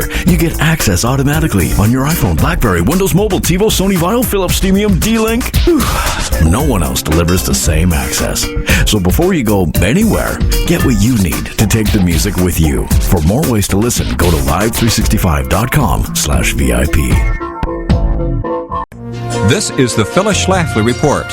Remember, you get access automatically on your iPhone, BlackBerry, Windows Mobile, TiVo, Sony Vinyl, Philips, Stemium, D-Link. No one else delivers the same access. So before you go anywhere, get what you need to take the music with you. For more ways to listen, go to live365.com/VIP. This is the Phyllis Schlafly Report.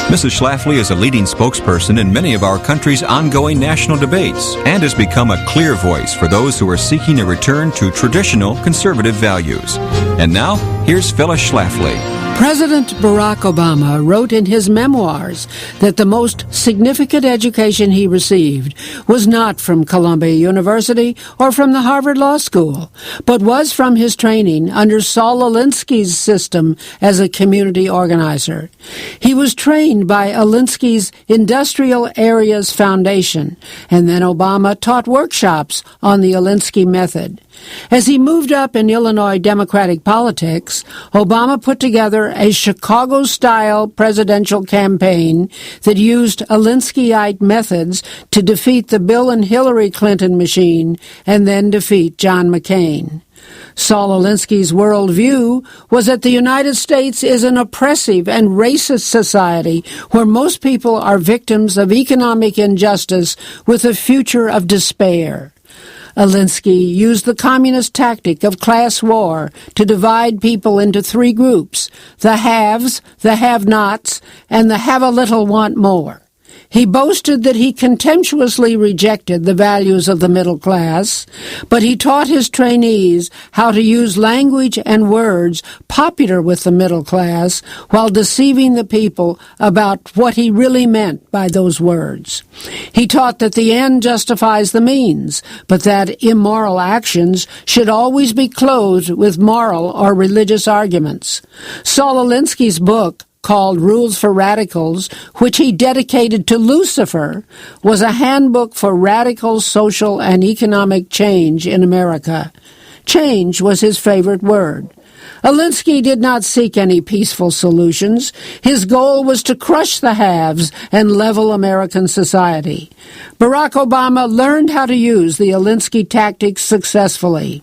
Mrs. Schlafly is a leading spokesperson in many of our country's ongoing national debates and has become a clear voice for those who are seeking a return to traditional conservative values. And now, here's Phyllis Schlafly. President Barack Obama wrote in his memoirs that the most significant education he received was not from Columbia University or from the Harvard Law School, but was from his training under Saul Alinsky's system as a community organizer. He was trained by Alinsky's Industrial Areas Foundation, and then Obama taught workshops on the Alinsky method. As he moved up in Illinois Democratic politics, Obama put together a Chicago-style presidential campaign that used Alinskyite methods to defeat the Bill and Hillary Clinton machine and then defeat John McCain. Saul Alinsky's worldview was that the United States is an oppressive and racist society where most people are victims of economic injustice with a future of despair. Alinsky used the communist tactic of class war to divide people into three groups: the haves, the have-nots, and the have-a-little-want-more. He boasted that he contemptuously rejected the values of the middle class, but he taught his trainees how to use language and words popular with the middle class while deceiving the people about what he really meant by those words. He taught that the end justifies the means, but that immoral actions should always be clothed with moral or religious arguments. Saul Alinsky's book, called Rules for Radicals, which he dedicated to Lucifer, was a handbook for radical social and economic change in America. Change was his favorite word. Alinsky did not seek any peaceful solutions. His goal was to crush the haves and level American society. Barack Obama learned how to use the Alinsky tactics successfully.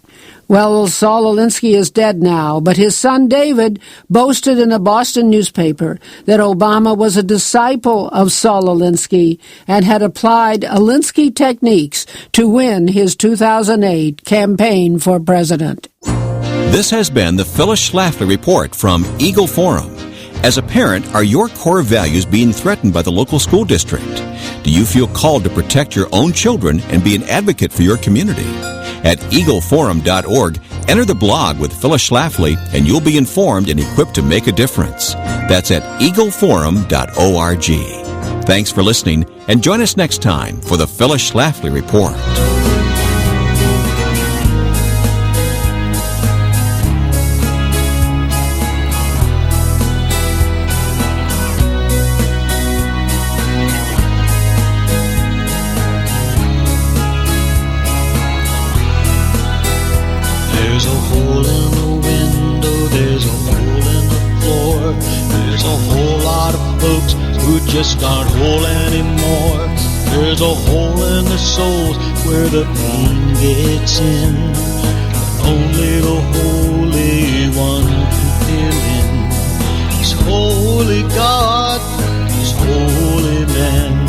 Well, Saul Alinsky is dead now, but his son David boasted in a Boston newspaper that Obama was a disciple of Saul Alinsky and had applied Alinsky techniques to win his 2008 campaign for president. This has been the Phyllis Schlafly Report from Eagle Forum. As a parent, are your core values being threatened by the local school district? Do you feel called to protect your own children and be an advocate for your community? At eagleforum.org, enter the blog with Phyllis Schlafly, and you'll be informed and equipped to make a difference. That's at eagleforum.org. Thanks for listening, and join us next time for the Phyllis Schlafly Report. There's a hole in the window, there's a hole in the floor. There's a whole lot of folks who just aren't whole anymore. There's a hole in their souls where the pain gets in. And only the Holy One can fill in. He's holy God, he's holy man.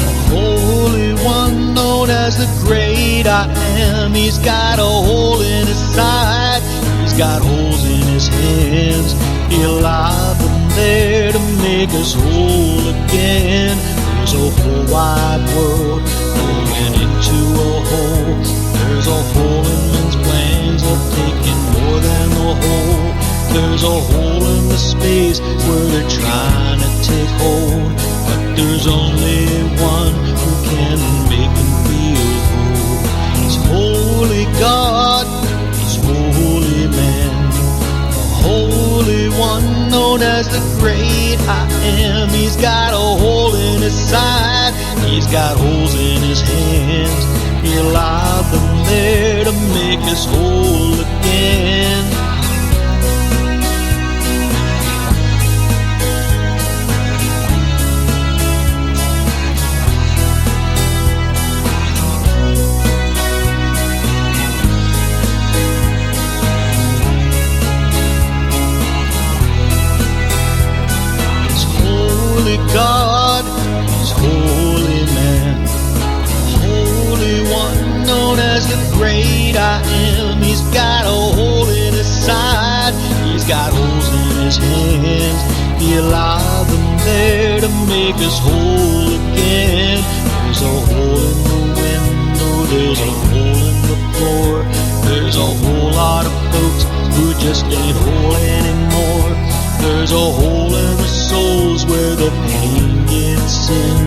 The Holy One known as the Great I Am. He's got a hole in his side, he's got holes in his hands. He'll lie them there to make us whole again. There's a whole wide world going into a hole. There's a hole in men's plans of taking more than the whole. There's a hole in the space where they're trying to take hold. But there's only one who can make them feel whole. He's holy God, he's holy man. The Holy One known as the Great I Am. He's got a hole in his side, he's got holes in his hands. He allowed them there to make us whole again. great I am. He's got a hole in his side, he's got holes in his hands. He allowed them there to make us whole again. There's a hole in the window, there's a hole in the floor. There's a whole lot of folks who just ain't whole anymore. There's a hole in the souls where the pain gets in,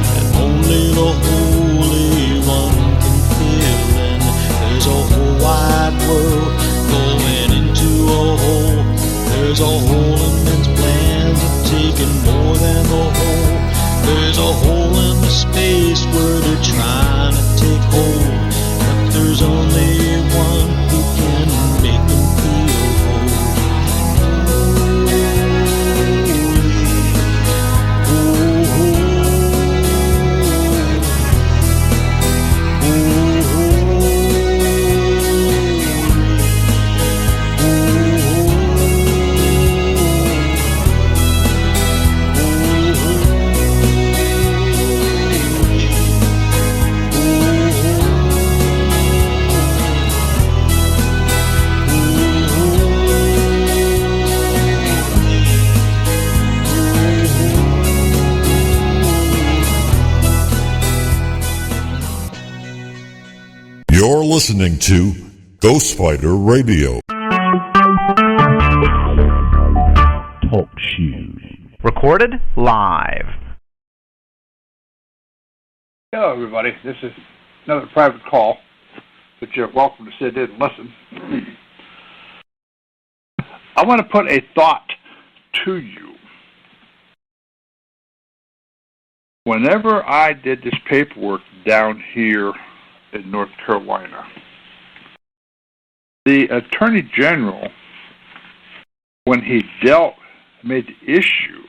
and only the Holy One can fill in. There's a whole wide world going into a hole. There's a hole in men's plans of taking more than the whole. There's a hole in the space where they're trying to take hold, but there's only one who can make them feel whole. You're listening to Ghost Fighter Radio. Talk shoes. Recorded live. Hello, everybody. This is another private call, but you're welcome to sit in and listen. I want to put a thought to you. Whenever I did this paperwork down here in North Carolina, the Attorney General, when he made the issue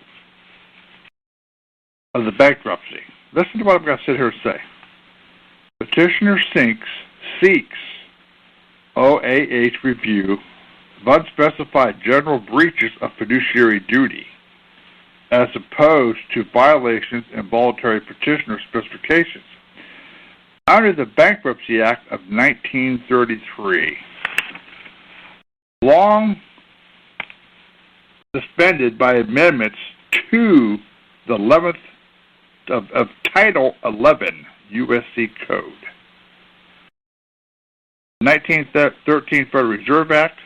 of the bankruptcy, listen to what I'm going to sit here and say. Petitioner seeks OAH review of unspecified general breaches of fiduciary duty as opposed to violations in voluntary petitioner specifications under the Bankruptcy Act of 1933, long suspended by amendments to the 11th of Title 11 USC Code, 1913 Federal Reserve Act,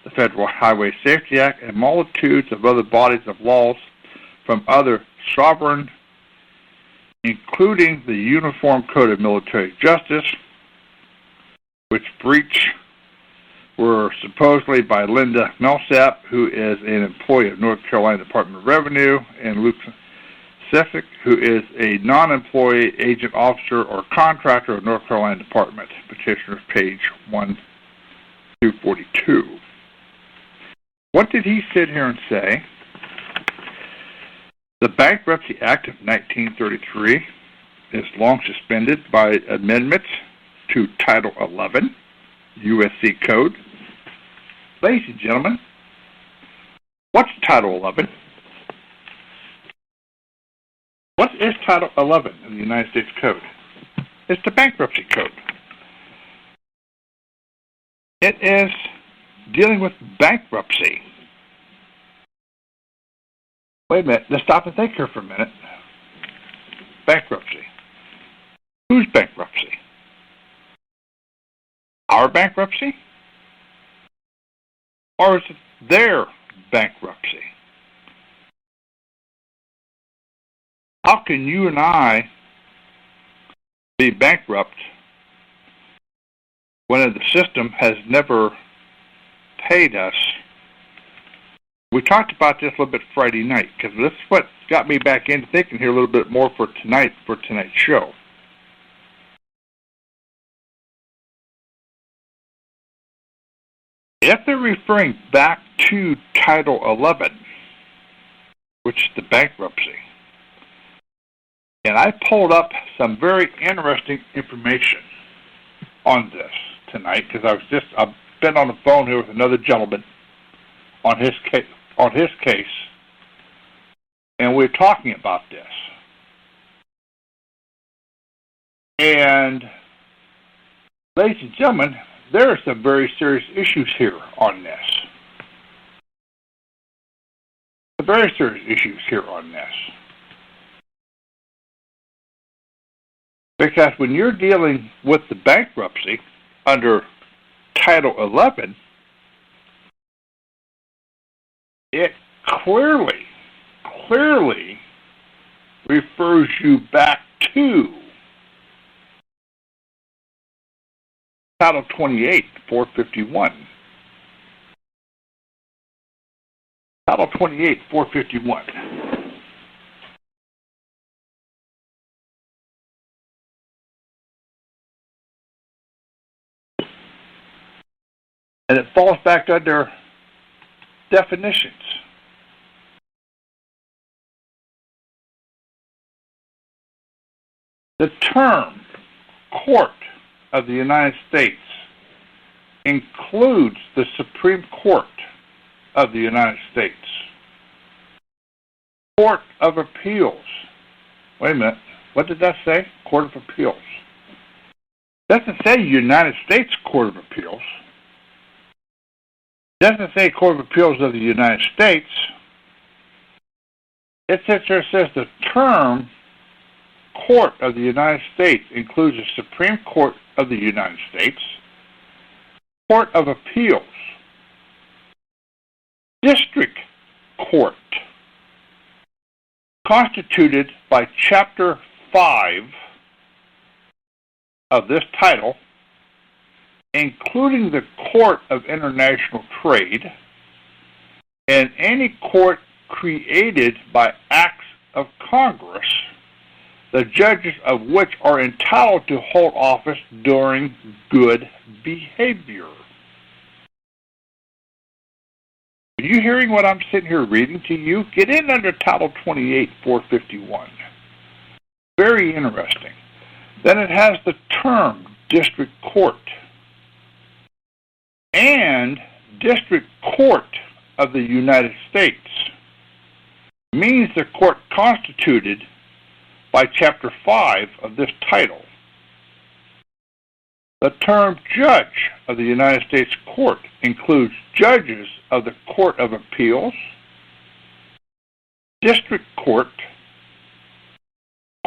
the Federal Highway Safety Act, and multitudes of other bodies of laws from other sovereign, including the Uniform Code of Military Justice, which breach were supposedly by Linda Millsap, who is an employee of North Carolina Department of Revenue, and Luke Sefik, who is a non-employee agent, officer, or contractor of North Carolina Department. Petitioner's page 1 through 42. What did he sit here and say? The Bankruptcy Act of 1933 is long suspended by amendments to Title 11 USC Code. Ladies and gentlemen, what's Title 11? What is Title 11 in the United States Code? It's the Bankruptcy Code. It is dealing with bankruptcy. Wait a minute, let's stop and think here for a minute. Bankruptcy. Whose bankruptcy? Our bankruptcy? Or is it their bankruptcy? How can you and I be bankrupt when the system has never paid us? We talked about this a little bit Friday night, because this is what got me back into thinking here a little bit more for tonight's show. If they're referring back to Title 11, which is the bankruptcy, and I pulled up some very interesting information on this tonight, because I've been on the phone here with another gentleman on his case, and we're talking about this. And ladies and gentlemen, there are some very serious issues here on this. Some very serious issues here on this. Because when you're dealing with the bankruptcy under Title 11, it clearly refers you back to Title 28, 451. Title 28, 451. And it falls back under definitions. The term Court of the United States includes the Supreme Court of the United States. Court of Appeals. Wait a minute. What did that say? Court of Appeals. It doesn't say United States Court of Appeals. It doesn't say Court of Appeals of the United States. It says the term Court of the United States includes the Supreme Court of the United States, Court of Appeals, District Court, constituted by Chapter 5 of this title, including the Court of International Trade, and any court created by acts of Congress, the judges of which are entitled to hold office during good behavior. Are you hearing what I'm sitting here reading to you? Get in under Title 28, 451. Very interesting. Then it has the term District Court. And District Court of the United States means the court constituted by Chapter 5 of this title. The term Judge of the United States Court includes judges of the Court of Appeals, District Court,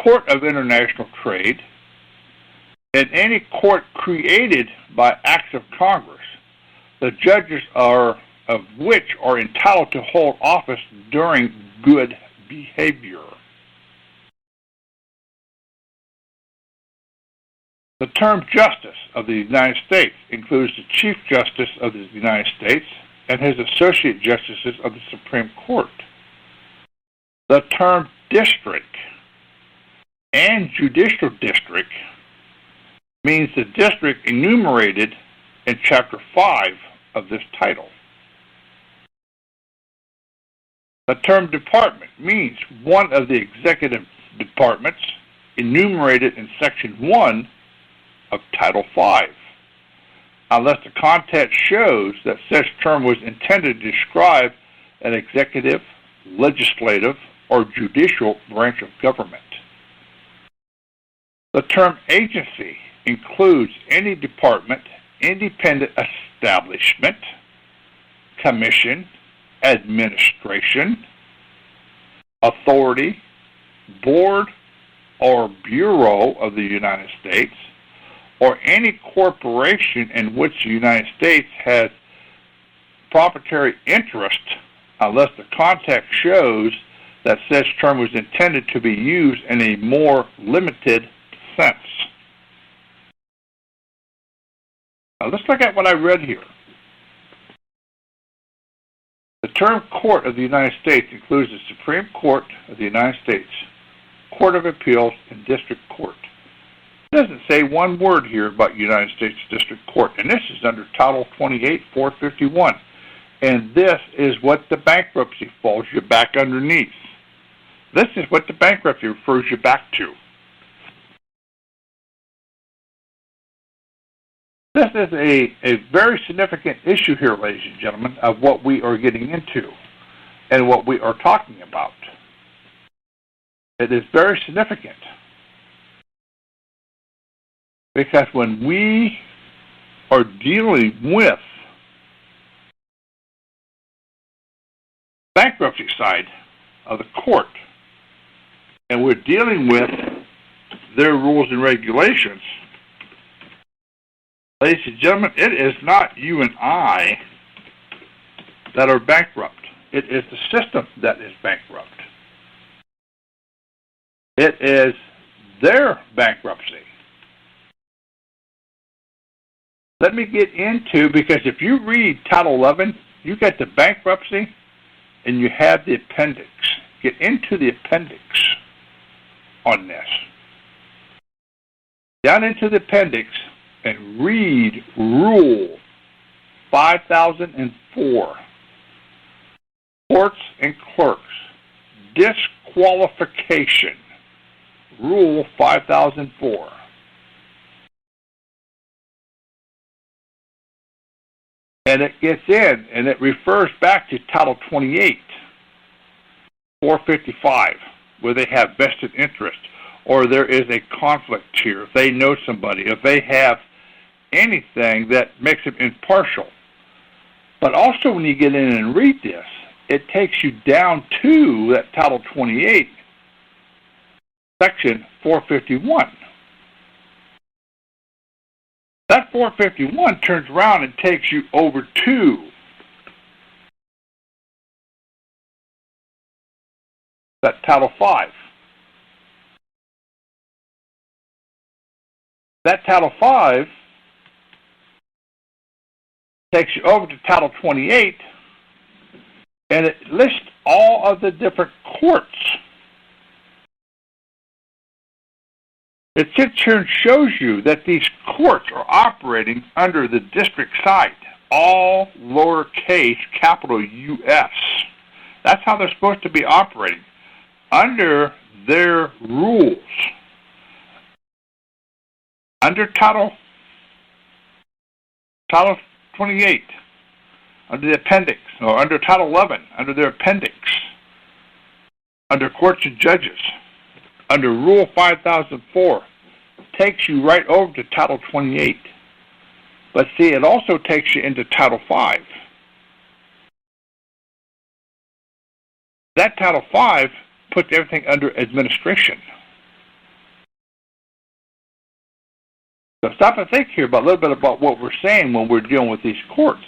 Court of International Trade, and any court created by acts of Congress, the judges of which are entitled to hold office during good behavior. The term Justice of the United States includes the Chief Justice of the United States and his associate justices of the Supreme Court. The term District and Judicial District means the district enumerated in Chapter 5 of this title. The term Department means one of the executive departments enumerated in Section 1 of Title 5, unless the context shows that such term was intended to describe an executive, legislative, or judicial branch of government. The term agency includes any department, independent establishment, commission, administration, authority, board, or bureau of the United States, or any corporation in which the United States has proprietary interest, unless the context shows that such term was intended to be used in a more limited sense. Now let's look at what I read here. The term Court of the United States includes the Supreme Court of the United States, Court of Appeals, and District Court. It doesn't say one word here about United States District Court, and this is under Title 28, 451. And this is what the bankruptcy falls you back underneath. This is what the bankruptcy refers you back to. This is a very significant issue here, ladies and gentlemen, of what we are getting into and what we are talking about. It is very significant because when we are dealing with bankruptcy side of the court, and we're dealing with their rules and regulations. Ladies and gentlemen, it is not you and I that are bankrupt. It is the system that is bankrupt. It is their bankruptcy. Let me get into, because if you read Title 11, you get the bankruptcy and you have the appendix. Get into the appendix on this. Down into the appendix and read Rule 5004. Courts and clerks. Disqualification. Rule 5004. And it gets in, and it refers back to Title 28, 455, where they have vested interest, or there is a conflict here, if they know somebody, if they have anything that makes them impartial. But also when you get in and read this, it takes you down to that Title 28, Section 451. That 451 turns around and takes you over to that Title 5. That Title 5 takes you over to Title 28, and it lists all of the different courts. It sits here and shows you that these courts are operating under the district side, all lowercase capital U.S. That's how they're supposed to be operating, under their rules. Under Title 28, under the appendix, or under Title 11, under their appendix, under courts and judges, under Rule 5004, takes you right over to Title 28. But see, it also takes you into Title 5. That Title 5 puts everything under administration. So stop and think here about a little bit about what we're saying when we're dealing with these courts.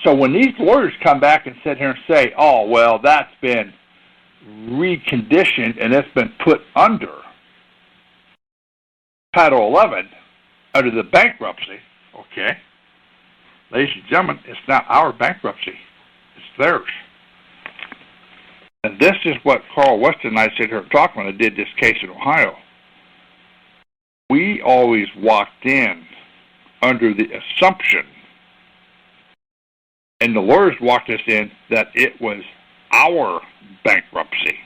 So when these lawyers come back and sit here and say, oh, well, that's been reconditioned and it's been put under Title 11, under the bankruptcy, okay, ladies and gentlemen, it's not our bankruptcy. It's theirs. And this is what Carl Weston and I sit here and talk when I did this case in Ohio. We always walked in under the assumption, and the lawyers walked us in, that it was our bankruptcy.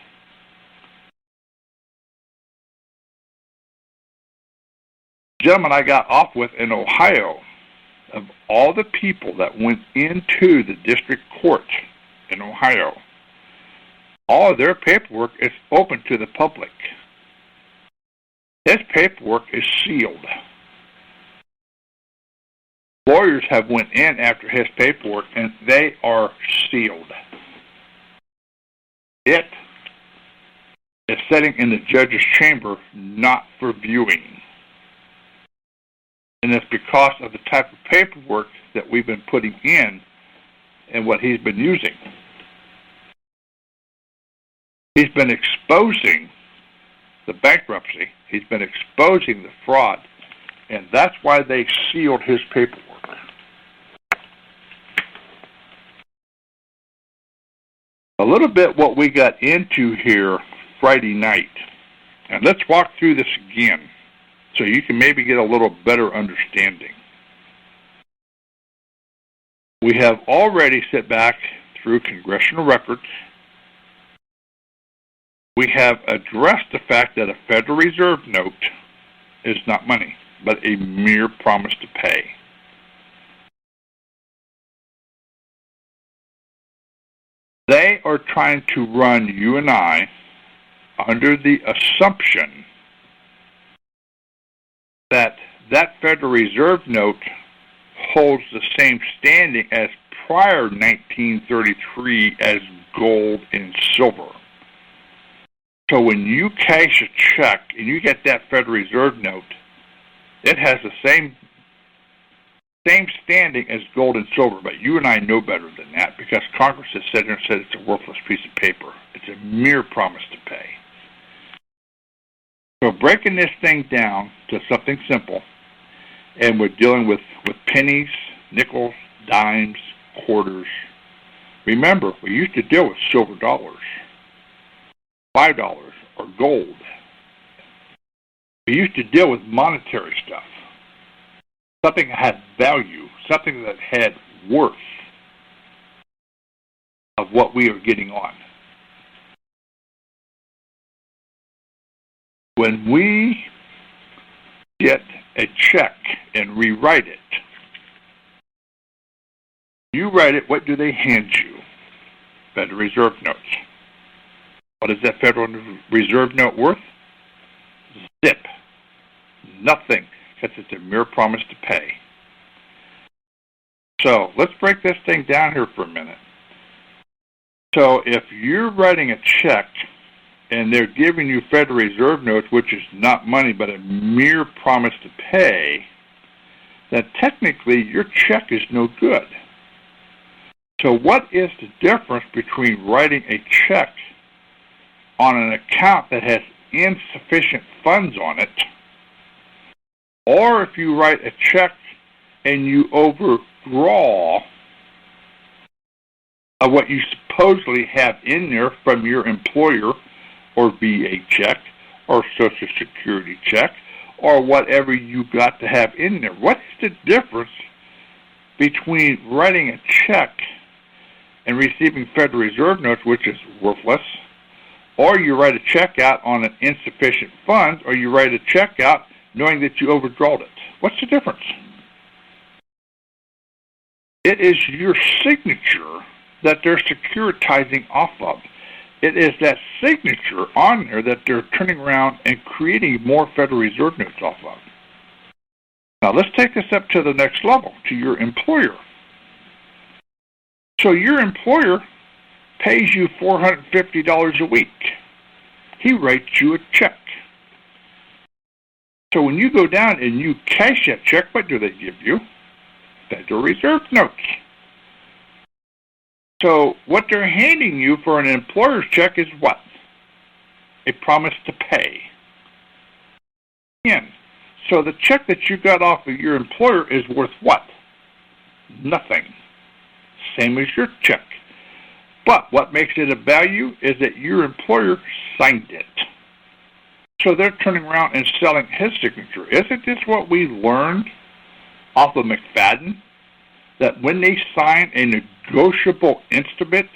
Gentlemen I got off with in Ohio, of all the people that went into the district court in Ohio, all of their paperwork is open to the public. His paperwork is sealed. Lawyers have went in after his paperwork, and they are sealed. It is sitting in the judge's chamber, not for viewing. And it's because of the type of paperwork that we've been putting in and what he's been using. He's been exposing the bankruptcy. He's been exposing the fraud. And that's why they sealed his paperwork. A little bit what we got into here Friday night. And let's walk through this again so you can maybe get a little better understanding. We have already sat back through congressional records. We have addressed the fact that a Federal Reserve note is not money, but a mere promise to pay. They are trying to run you and I under the assumption that that Federal Reserve note holds the same standing as prior 1933 as gold and silver. So when you cash a check and you get that Federal Reserve note, it has the same standing as gold and silver, but you and I know better than that because Congress has said here and said it's a worthless piece of paper. It's a mere promise to pay. So breaking this thing down to something simple, and we're dealing with pennies, nickels, dimes, quarters. Remember, we used to deal with silver dollars, $5, or gold. We used to deal with monetary stuff. Something that had value, something that had worth of what we are getting on. When we get a check and rewrite it, you write it, what do they hand you? Federal Reserve notes. What is that Federal Reserve note worth? Zip. Nothing. Because it's a mere promise to pay. So let's break this thing down here for a minute. So if you're writing a check and they're giving you Federal Reserve notes, which is not money but a mere promise to pay, then technically your check is no good. So what is the difference between writing a check on an account that has insufficient funds on it, or if you write a check and you overdraw of what you supposedly have in there from your employer, or VA check, or Social Security check, or whatever you got to have in there? What's the difference between writing a check and receiving Federal Reserve notes, which is worthless, or you write a check out on an insufficient funds, or you write a check out knowing that you overdrawed it? What's the difference? It is your signature that they're securitizing off of. It is that signature on there that they're turning around and creating more Federal Reserve notes off of. Now let's take this up to the next level, to your employer. So your employer pays you $450 a week. He writes you a check. So when you go down and you cash that check, what do they give you? Federal Reserve notes. So what they're handing you for an employer's check is what? A promise to pay. Again, so the check that you got off of your employer is worth what? Nothing. Same as your check. But what makes it of value is that your employer signed it. So they're turning around and selling his signature. Isn't this what we learned off of McFadden? That when they sign a negotiable instrument,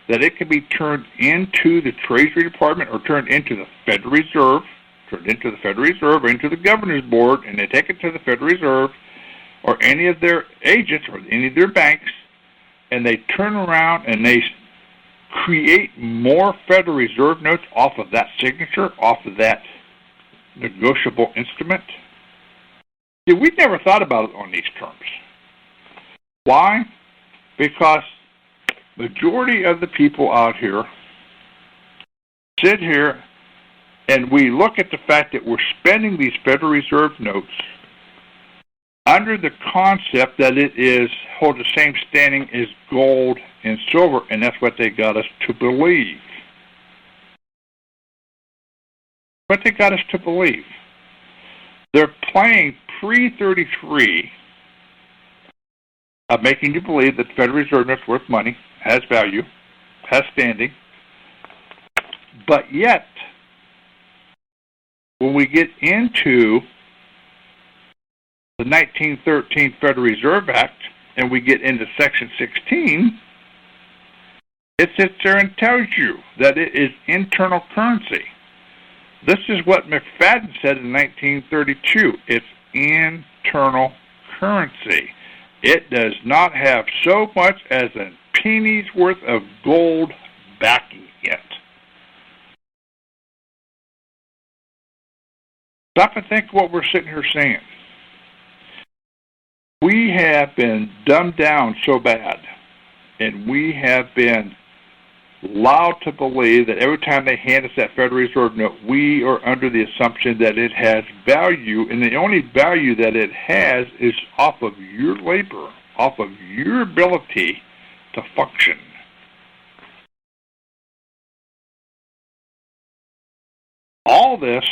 that it can be turned into the Treasury Department or turned into the Federal Reserve, turned into the Federal Reserve or into the Governor's Board, and they take it to the Federal Reserve or any of their agents or any of their banks, and they turn around and they create more Federal Reserve notes off of that signature, off of that negotiable instrument. See, we never thought about it on these terms. Why? Because majority of the people out here sit here and we look at the fact that we're spending these Federal Reserve notes under the concept that it holds the same standing as gold and silver, and that's what they got us to believe. What they got us to believe. They're playing pre-33 of making you believe that the Federal Reserve note's worth money, has value, has standing, but yet, when we get into the 1913 Federal Reserve Act, and we get into Section 16, it sits there and tells you that it is internal currency. This is what McFadden said in 1932. It's internal currency. It does not have so much as a penny's worth of gold backing it. Stop and think what we're sitting here saying. We have been dumbed down so bad, and we have been allowed to believe that every time they hand us that Federal Reserve note, we are under the assumption that it has value, and the only value that it has is off of your labor, off of your ability to function. All this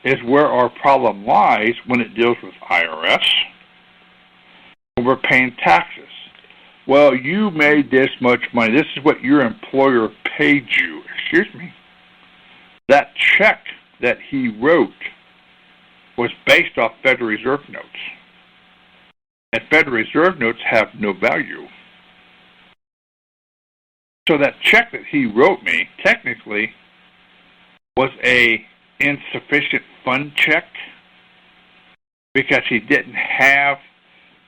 is where our problem lies when it deals with IRS, when we're paying taxes. Well, you made this much money. This is what your employer paid you. Excuse me. That check that he wrote was based off Federal Reserve notes. And Federal Reserve notes have no value. So that check that he wrote me, technically, was a insufficient fund check because he didn't have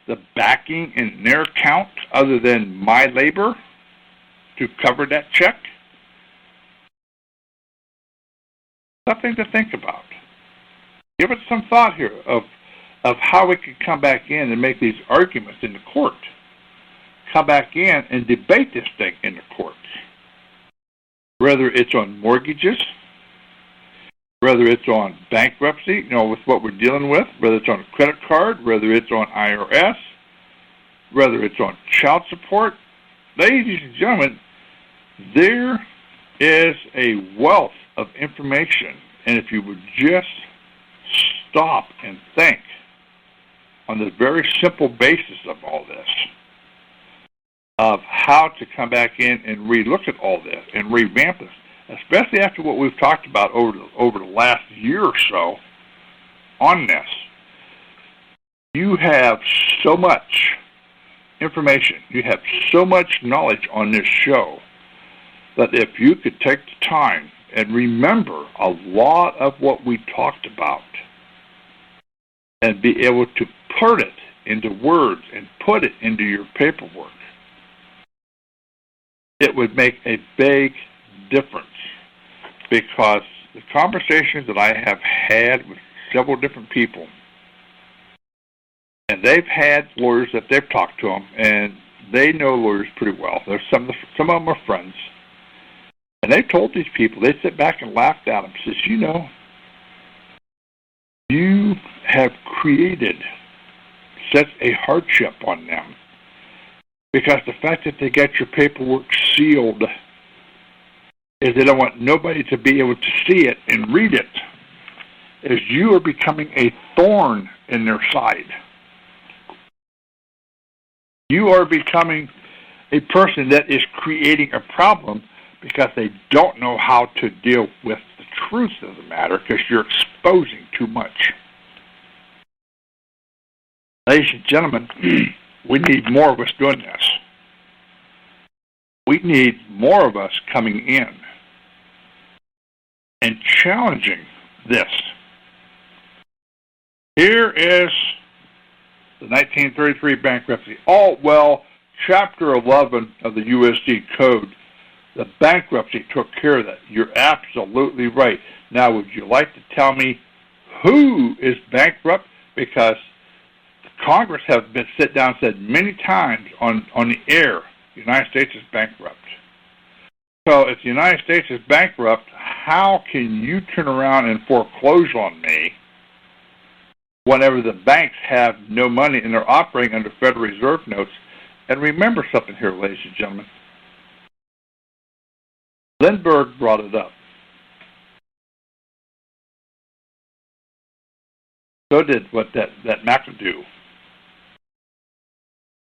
the backing in their account other than my labor to cover that check? Something to think about. Give it some thought here of how we can come back in and make these arguments in the court. Come back in and debate this thing in the court. Whether it's on mortgages, whether it's on bankruptcy, with what we're dealing with, whether it's on a credit card, whether it's on IRS, whether it's on child support. Ladies and gentlemen, there is a wealth of information, and if you would just stop and think on the very simple basis of all this, of how to come back in and relook at all this and revamp this, especially after what we've talked about over the last year or so on this. You have so much information, you have so much knowledge on this show that if you could take the time and remember a lot of what we talked about and be able to put it into words and put it into your paperwork, it would make a big difference. Because the conversations that I have had with several different people, and they've had lawyers that they've talked to them, and they know lawyers pretty well. There's some of them are friends, and they told these people, they sit back and laughed at them, says, you have created such a hardship on them because the fact that they got your paperwork sealed is they don't want nobody to be able to see it and read it, is you are becoming a thorn in their side. You are becoming a person that is creating a problem because they don't know how to deal with the truth of the matter because you're exposing too much. Ladies and gentlemen, we need more of us doing this. We need more of us coming in and challenging this. Here is the 1933 bankruptcy. Chapter 11 of the USD Code, the bankruptcy took care of that. You're absolutely right. Now, would you like to tell me who is bankrupt? Because Congress has been sit down and said many times on the air, the United States is bankrupt. So if the United States is bankrupt, how can you turn around and foreclose on me whenever the banks have no money and they're operating under Federal Reserve notes? And remember something here, ladies and gentlemen. Lindbergh brought it up. So did what that McAdoo.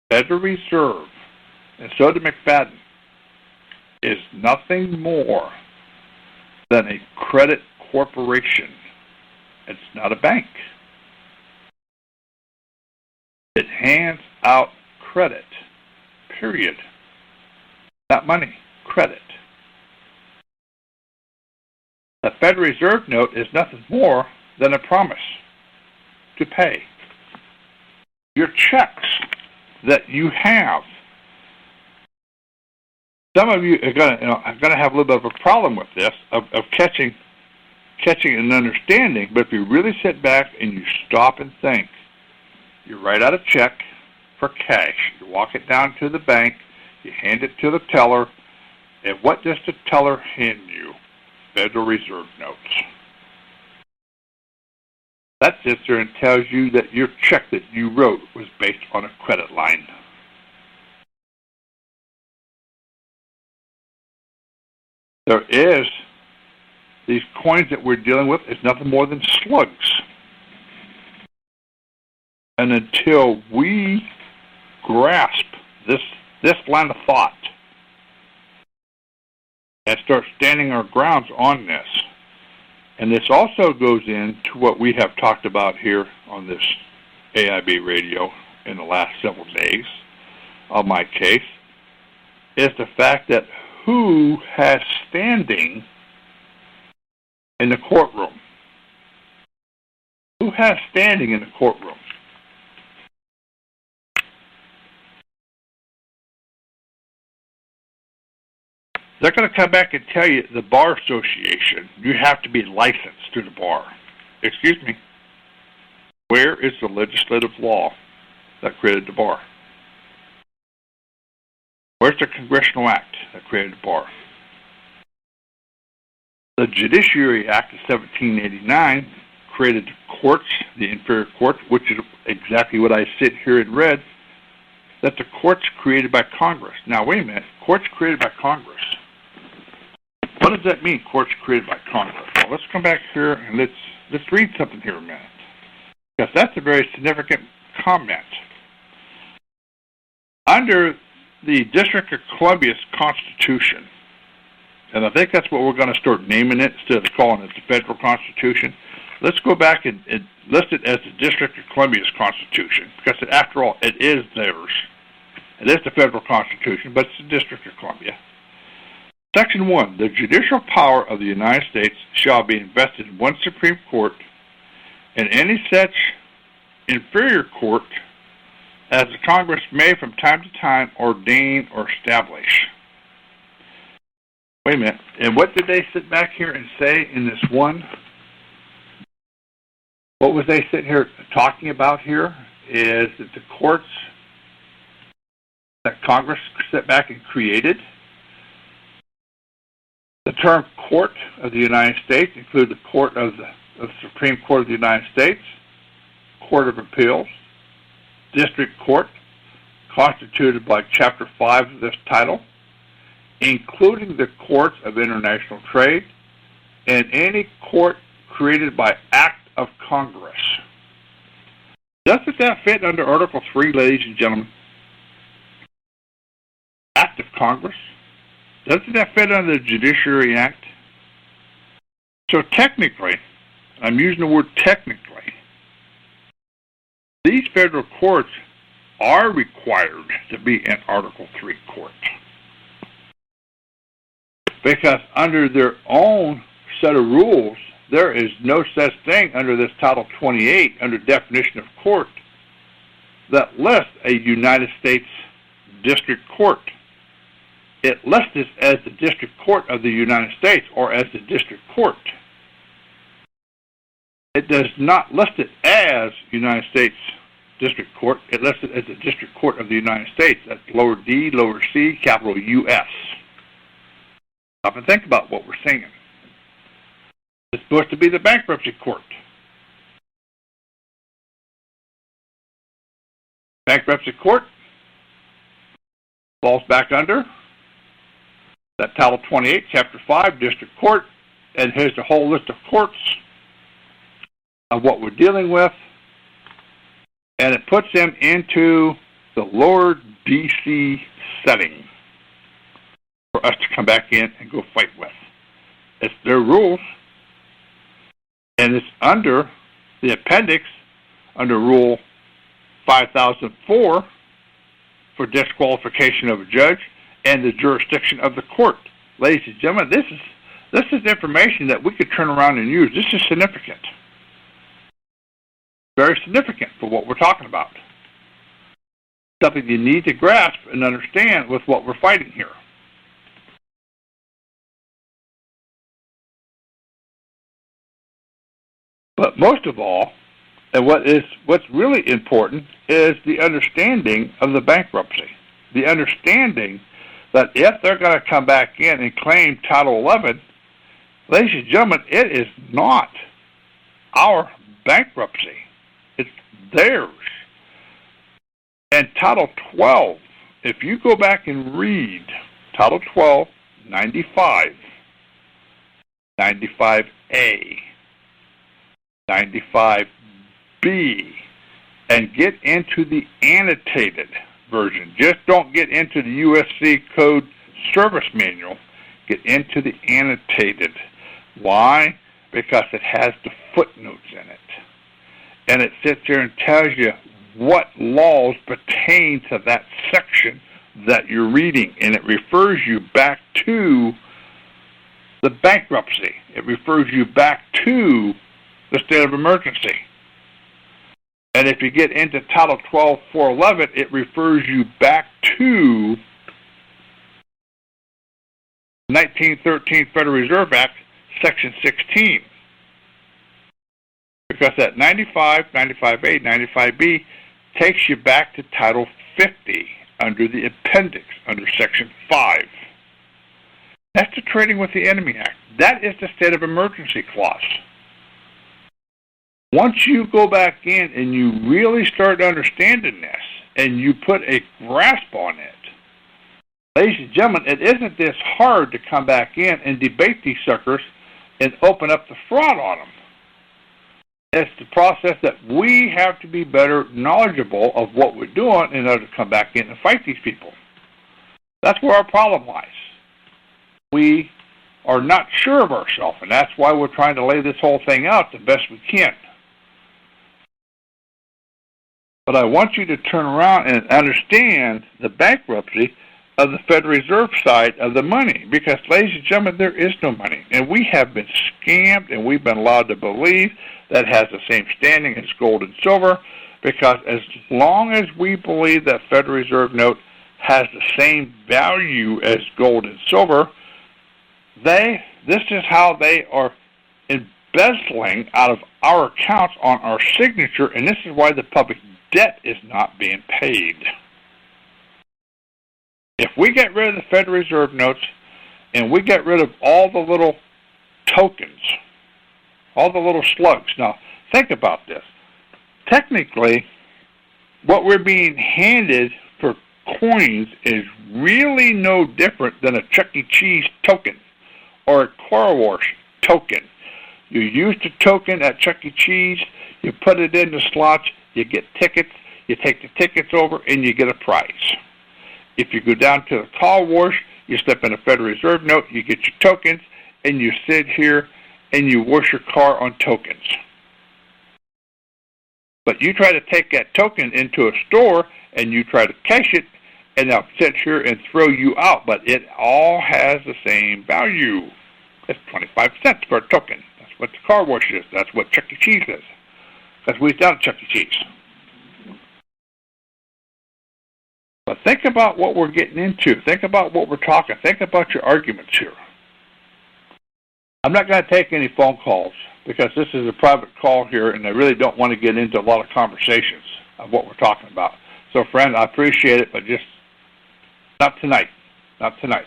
Federal Reserve, and so did McFadden, is nothing more than a credit corporation. It's not a bank. It hands out credit, period. Not money, credit. The Federal Reserve note is nothing more than a promise to pay. Your checks that you have. Some of you are going to have a little bit of a problem with this, of catching and understanding, but if you really sit back and you stop and think, You write out a check for cash. You walk it down to the bank. You hand it to the teller. And what does the teller hand you? Federal Reserve notes. That sits there and tells you that your check that you wrote was based on a credit line. There is, these coins that we're dealing with is nothing more than slugs. And until we grasp this line of thought and start standing our grounds on this, and this also goes into what we have talked about here on this AIB radio in the last several days on my case, is the fact that who has standing in the courtroom? Who has standing in the courtroom? They're going to come back and tell you, the Bar Association, you have to be licensed to the bar. Excuse me. Where is the legislative law that created the bar? Where's the Congressional Act that created the bar? The Judiciary Act of 1789 created the courts, the inferior courts, which is exactly what I sit here and read, that the courts created by Congress. Now, wait a minute. Courts created by Congress. What does that mean, courts created by Congress? Well, let's come back here and let's read something here a minute, because that's a very significant comment. Under the District of Columbia's Constitution, and I think that's what we're going to start naming it instead of calling it the Federal Constitution, let's go back and list it as the District of Columbia's Constitution, because after all, it is theirs. It is the Federal Constitution, but it's the District of Columbia. Section 1, the judicial power of the United States shall be invested in one Supreme Court and any such inferior court as the Congress may from time to time ordain or establish. Wait a minute. And what did they sit back here and say in this one? What was they sitting here talking about here is that the courts that Congress sat back and created. The term Court of the United States include the Court of the Supreme Court of the United States, Court of Appeals, District Court, constituted by Chapter 5 of this title, including the Courts of International Trade, and any court created by Act of Congress. Doesn't that fit under Article 3, ladies and gentlemen? Act of Congress? Doesn't that fit under the Judiciary Act? So technically, I'm using the word technically, these federal courts are required to be an Article 3 court. Because under their own set of rules, there is no such thing under this Title 28, under definition of court, that lists a United States District Court. It lists it as the District Court of the United States or as the District Court. It does not list it as United States District Court. It lists it as the District Court of the United States. That's lower D, lower C, capital U.S. Stop and think about what we're saying. It's supposed to be the bankruptcy court. Bankruptcy court falls back under that Title 28, Chapter 5, District Court, and here's the whole list of courts of what we're dealing with, and it puts them into the lower D.C. setting for us to come back in and go fight with. It's their rules, and it's under the appendix, under Rule 5004 for disqualification of a judge and the jurisdiction of the court. Ladies and gentlemen, this is information that we could turn around and use. This is significant. Very significant for what we're talking about. Something you need to grasp and understand with what we're fighting here. But most of all, And what's really important is the understanding of the bankruptcy. The understanding that if they're going to come back in and claim Title 11, ladies and gentlemen, it is not our bankruptcy. It's theirs. And Title 12, if you go back and read Title 12, 95, 95A, 95B, and get into the annotated version. Just don't get into the USC Code Service Manual. Get into the annotated. Why? Because it has the footnotes in it. And it sits there and tells you what laws pertain to that section that you're reading. And it refers you back to the bankruptcy. It refers you back to the state of emergency. And if you get into Title 12-411, it refers you back to 1913 Federal Reserve Act, Section 16. Because that 95, 95A, 95B takes you back to Title 50 under the appendix, under Section 5. That's the Trading with the Enemy Act. That is the state of emergency clause. Once you go back in and you really start understanding this and you put a grasp on it, ladies and gentlemen, it isn't this hard to come back in and debate these suckers and open up the fraud on them. It's the process that we have to be better knowledgeable of what we're doing in order to come back in and fight these people. That's where our problem lies. We are not sure of ourselves, and that's why we're trying to lay this whole thing out the best we can. But I want you to turn around and understand the bankruptcy of the Federal Reserve side of the money. Because, ladies and gentlemen, there is no money. And we have been scammed, and we've been allowed to believe that has the same standing as gold and silver. Because as long as we believe that Federal Reserve note has the same value as gold and silver, this is how they are embezzling out of our accounts on our signature, and this is why the public debt is not being paid. If we get rid of the Federal Reserve notes and we get rid of all the little tokens, all the little slugs. Now, think about this. Technically, what we're being handed for coins is really no different than a Chuck E. Cheese token or a Car Wash token. You use the token at Chuck E. Cheese, you put it in the slots, you get tickets, you take the tickets over, and you get a prize. If you go down to the car wash, you slip in a Federal Reserve note, you get your tokens, and you sit here and you wash your car on tokens. But you try to take that token into a store and you try to cash it, and they'll sit here and throw you out. But it all has the same value. It's 25 cents for a token. That's what the car wash is. That's what Chuck E. Cheese is. That's what we down at Chuck E. Cheese. But think about what we're getting into. Think about what we're talking. Think about your arguments here. I'm not going to take any phone calls because this is a private call here, and I really don't want to get into a lot of conversations of what we're talking about. So, friend, I appreciate it, but just not tonight. Not tonight.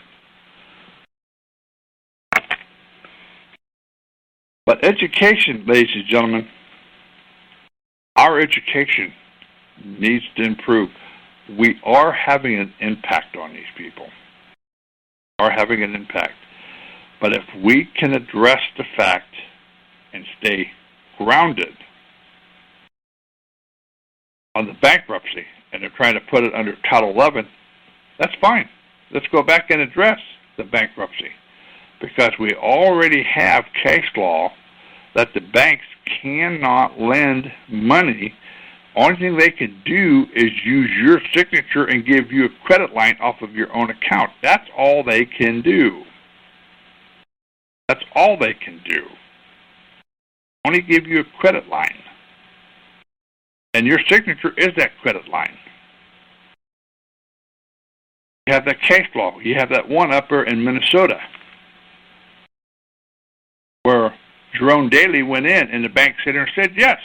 But education, ladies and gentlemen, our education needs to improve. We are having an impact on these people. Are having an impact. But if we can address the fact and stay grounded on the bankruptcy, and they're trying to put it under Title 11, that's fine. Let's go back and address the bankruptcy. Because we already have case law that the banks cannot lend money. Only thing they can do is use your signature and give you a credit line off of your own account. That's all they can do. That's all they can do. Only give you a credit line. And your signature is that credit line. You have that case law. You have that one up there in Minnesota where Jerome Daly went in and the bank said and said, yes,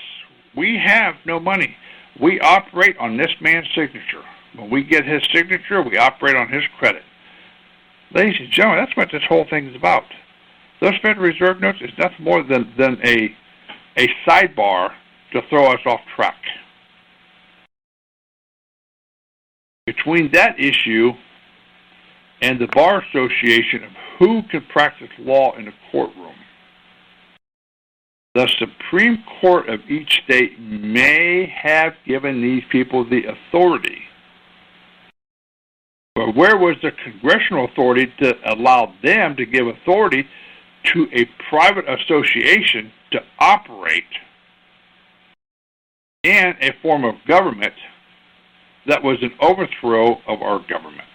We have no money. We operate on this man's signature. When we get his signature, we operate on his credit. Ladies and gentlemen, that's what this whole thing is about. Those Federal Reserve notes is nothing more than a sidebar to throw us off track. Between that issue and the Bar Association of who can practice law in a courtroom, the Supreme Court of each state may have given these people the authority. But where was the congressional authority to allow them to give authority to a private association to operate in a form of government that was an overthrow of our government?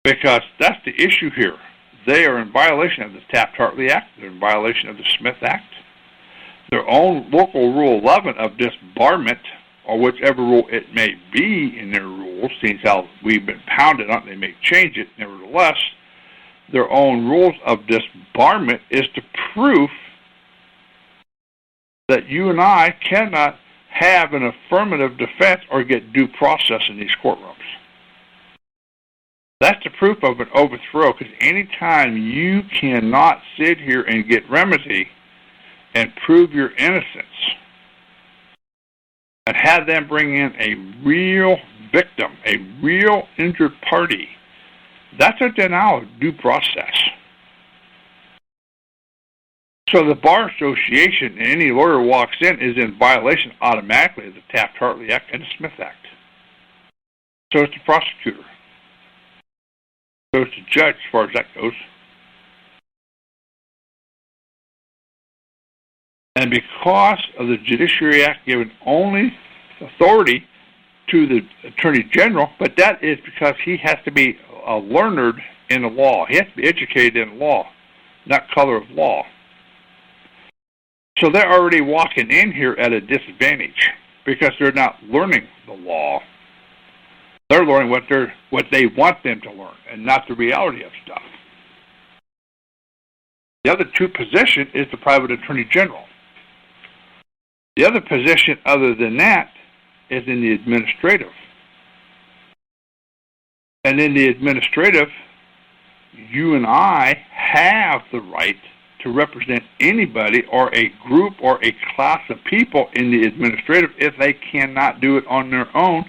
Because that's the issue here. They are in violation of the Taft-Hartley Act. They're in violation of the Smith Act. Their own local Rule 11 of disbarment, or whichever rule it may be in their rules, seeing how we've been pounded on it, they may change it. Nevertheless, their own rules of disbarment is the proof that you and I cannot have an affirmative defense or get due process in these courtrooms. That's the proof of an overthrow, because anytime you cannot sit here and get remedy and prove your innocence and have them bring in a real victim, a real injured party, that's a denial of due process. So the Bar Association and any lawyer who walks in is in violation automatically of the Taft-Hartley Act and the Smith Act. So it's the prosecutor. So it's the judge as far as that goes. And because of the Judiciary Act giving only authority to the Attorney General, but that is because he has to be learned in the law. He has to be educated in law, not color of law. So they're already walking in here at a disadvantage because they're not learning the law. They're learning what they want them to learn and not the reality of stuff. The other two position is the private attorney general. The other position other than that is in the administrative. And in the administrative, you and I have the right to represent anybody or a group or a class of people in the administrative if they cannot do it on their own.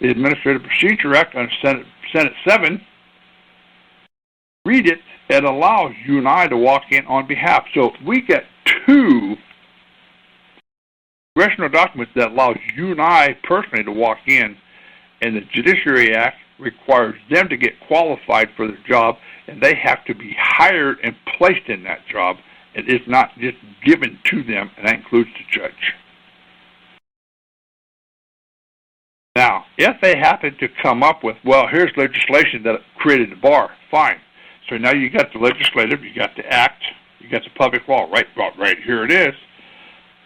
The Administrative Procedure Act on Senate 7, read it, it allows you and I to walk in on behalf. So we get two congressional documents that allows you and I personally to walk in, and the Judiciary Act requires them to get qualified for their job, and they have to be hired and placed in that job. It is not just given to them, and that includes the judge. Now, if they happen to come up with, well, here's legislation that created the bar, fine. So now you got the legislative, you got the act, you got the public law, right? Well, right here it is.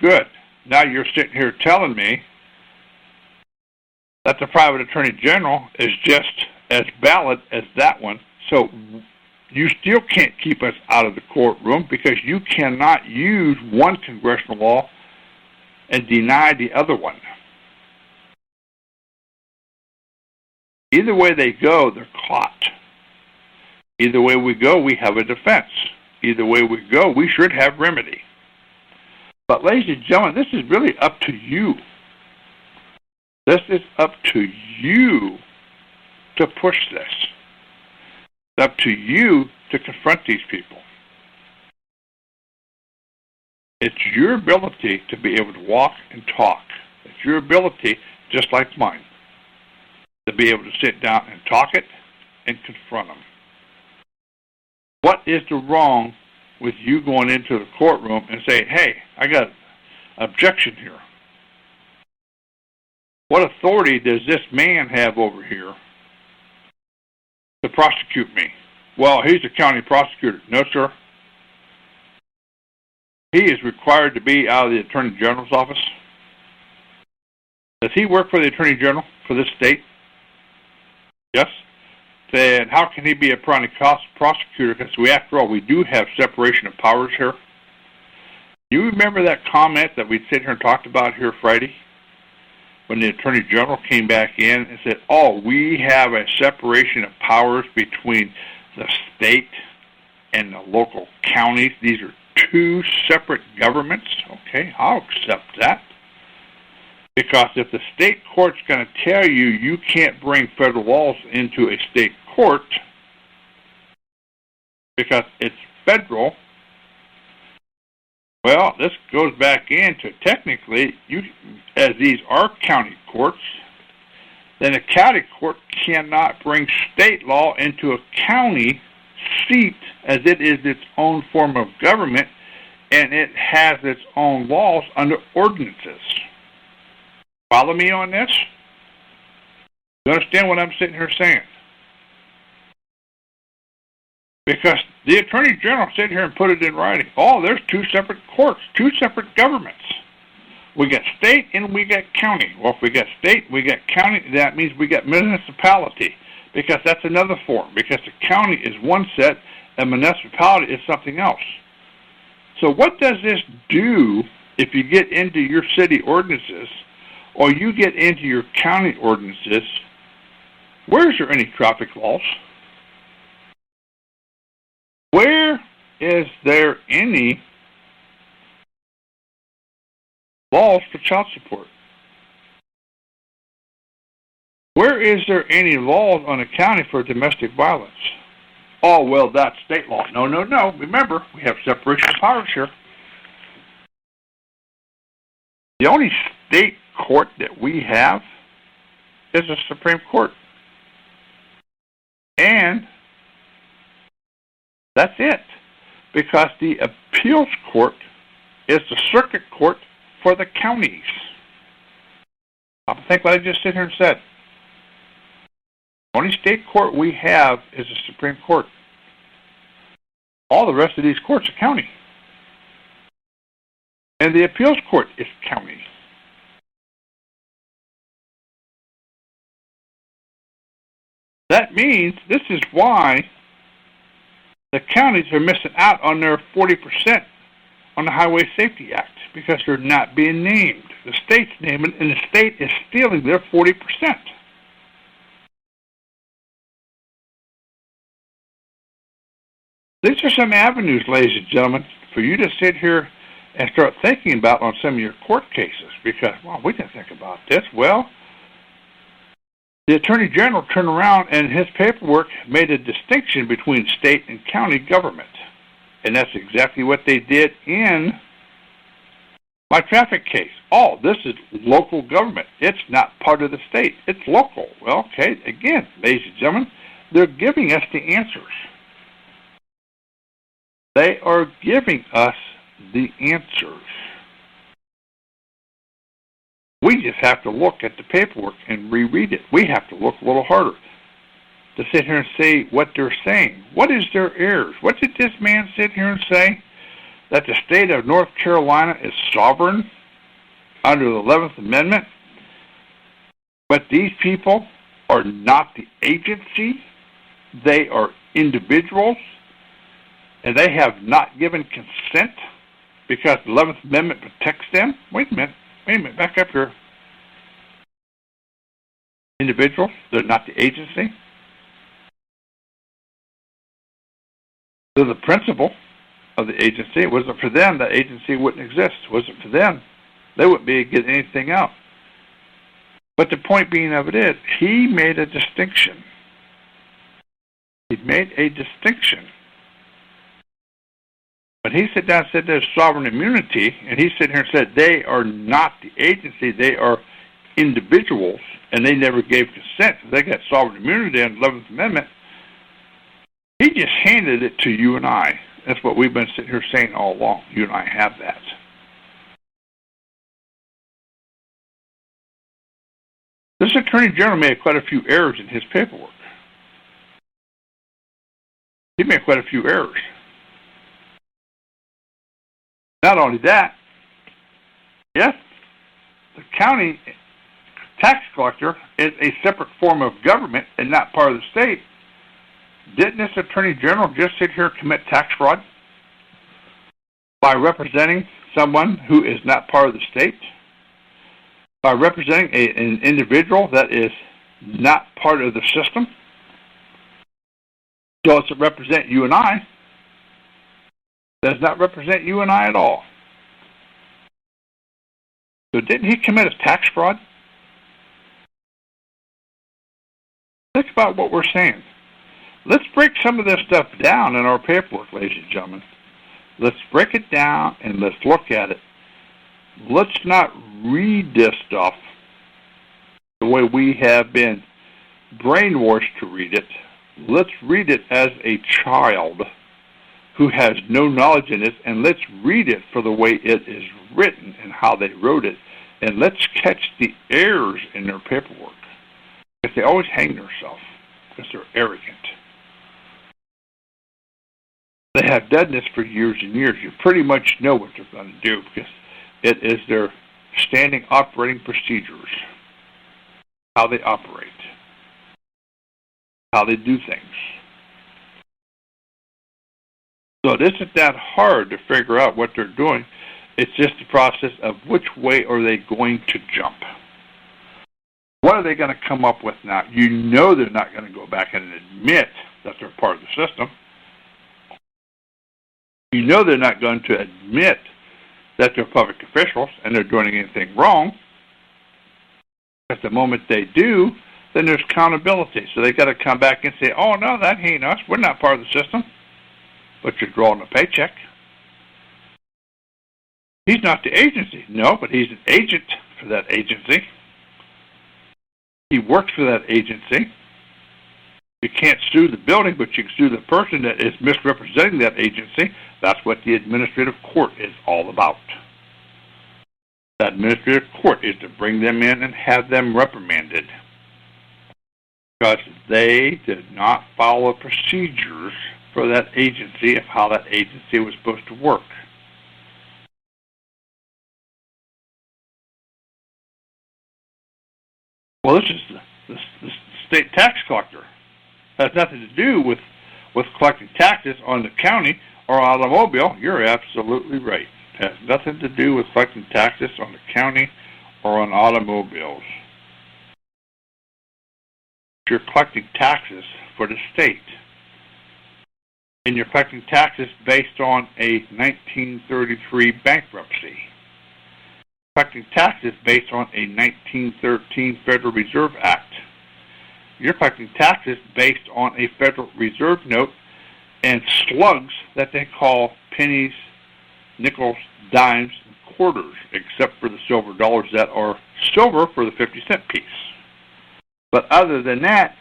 Good. Now you're sitting here telling me that the private attorney general is just as valid as that one. So you still can't keep us out of the courtroom because you cannot use one congressional law and deny the other one. Either way they go, they're caught. Either way we go, we have a defense. Either way we go, we should have remedy. But ladies and gentlemen, this is really up to you. This is up to you to push this. It's up to you to confront these people. It's your ability to be able to walk and talk. It's your ability, just like mine, to be able to sit down and talk it and confront them. What is the wrong with you going into the courtroom and saying, hey, I got an objection here? What authority does this man have over here to prosecute me? Well, he's a county prosecutor. No, sir. He is required to be out of the Attorney General's office. Does he work for the Attorney General for this state? Yes. Then how can he be a county prosecutor? Because after all, we do have separation of powers here. You remember that comment that we sit here and talked about here Friday? When the Attorney General came back in and said, oh, we have a separation of powers between the state and the local counties. These are two separate governments. Okay, I'll accept that. Because if the state court's going to tell you you can't bring federal laws into a state court because it's federal, well, this goes back into technically, as these are county courts, then a county court cannot bring state law into a county seat as it is its own form of government and it has its own laws under ordinances. Follow me on this? You understand what I'm sitting here saying? Because the Attorney General sit here and put it in writing. Oh, there's two separate courts, two separate governments. We got state and we got county. Well, if we got state, we got county, that means we got municipality, because that's another form, because the county is one set and municipality is something else. So what does this do if you get into your city ordinances or you get into your county ordinances? Where's there any traffic laws? Where is there any laws for child support? Where is there any laws on the county for domestic violence? Oh, well, that's state law. No. Remember, we have separation of powers here. The only state court that we have is the Supreme Court. And that's it. Because the appeals court is the circuit court for the counties. I think what I just sit here and said. The only state court we have is the Supreme Court. All the rest of these courts are county. And the appeals court is county. That means this is why the counties are missing out on their 40% on the Highway Safety Act, because they're not being named. The state's naming, and the state is stealing their 40%. These are some avenues, ladies and gentlemen, for you to sit here and start thinking about on some of your court cases, because, well, we didn't think about this. Well, the Attorney General turned around and his paperwork made a distinction between state and county government. And that's exactly what they did in my traffic case. Oh, this is local government. It's not part of the state. It's local. Well, okay, again, ladies and gentlemen, they're giving us the answers. They are giving us the answers. We just have to look at the paperwork and reread it. We have to look a little harder to sit here and say what they're saying. What is their errors? What did this man sit here and say? That the state of North Carolina is sovereign under the 11th Amendment, but these people are not the agency. They are individuals, and they have not given consent because the 11th Amendment protects them. Wait a minute, back up here. Individuals, they're not the agency. They're the principal of the agency. It wasn't for them, that agency wouldn't exist. It wasn't for them, they wouldn't be able to get anything out. But the point being of it is, he made a distinction. He made a distinction. When he sat down and said there's sovereign immunity, and he sat here and said they are not the agency, they are individuals, and they never gave consent. They got sovereign immunity under the 11th Amendment. He just handed it to you and I. That's what we've been sitting here saying all along. You and I have that. This Attorney General made quite a few errors in his paperwork. He made quite a few errors. Not only that, yes, the county tax collector is a separate form of government and not part of the state. Didn't this Attorney General just sit here and commit tax fraud? by representing someone who is not part of the state, by representing an individual that is not part of the system. Does it represent you and I? Does not represent you and I at all. So didn't he commit a tax fraud? Think about what we're saying. Let's break some of this stuff down in our paperwork, ladies and gentlemen. Let's break it down and let's look at it. Let's not read this stuff the way we have been brainwashed to read it. Let's read it as a child who has no knowledge in it, and let's read it for the way it is written and how they wrote it, and let's catch the errors in their paperwork. Because they always hang themselves because they're arrogant. They have done this for years and years. You pretty much know what they're going to do because it is their standing operating procedures, how they operate, how they do things. So it isn't that hard to figure out what they're doing. It's just the process of which way are they going to jump. What are they going to come up with now? You know they're not going to go back and admit that they're part of the system. You know they're not going to admit that they're public officials and they're doing anything wrong. Because the moment they do, then there's accountability. So they got to come back and say, oh, no, that ain't us. We're not part of the system. But you're drawing a paycheck. He's not the agency. No, but he's an agent for that agency. He works for that agency. You can't sue the building, but you can sue the person that is misrepresenting that agency. That's what the administrative court is all about. The administrative court is to bring them in and have them reprimanded because they did not follow procedures for that agency of how that agency was supposed to work. Well, this is the state tax collector. It has nothing to do with collecting taxes on the county or automobile. You're absolutely right. It has nothing to do with collecting taxes on the county or on automobiles. You're collecting taxes for the state. And you're collecting taxes based on a 1933 bankruptcy. Collecting taxes based on a 1913 Federal Reserve Act. You're collecting taxes based on a Federal Reserve note and slugs that they call pennies, nickels, dimes, and quarters, except for the silver dollars that are silver for the 50-cent piece. But other than that,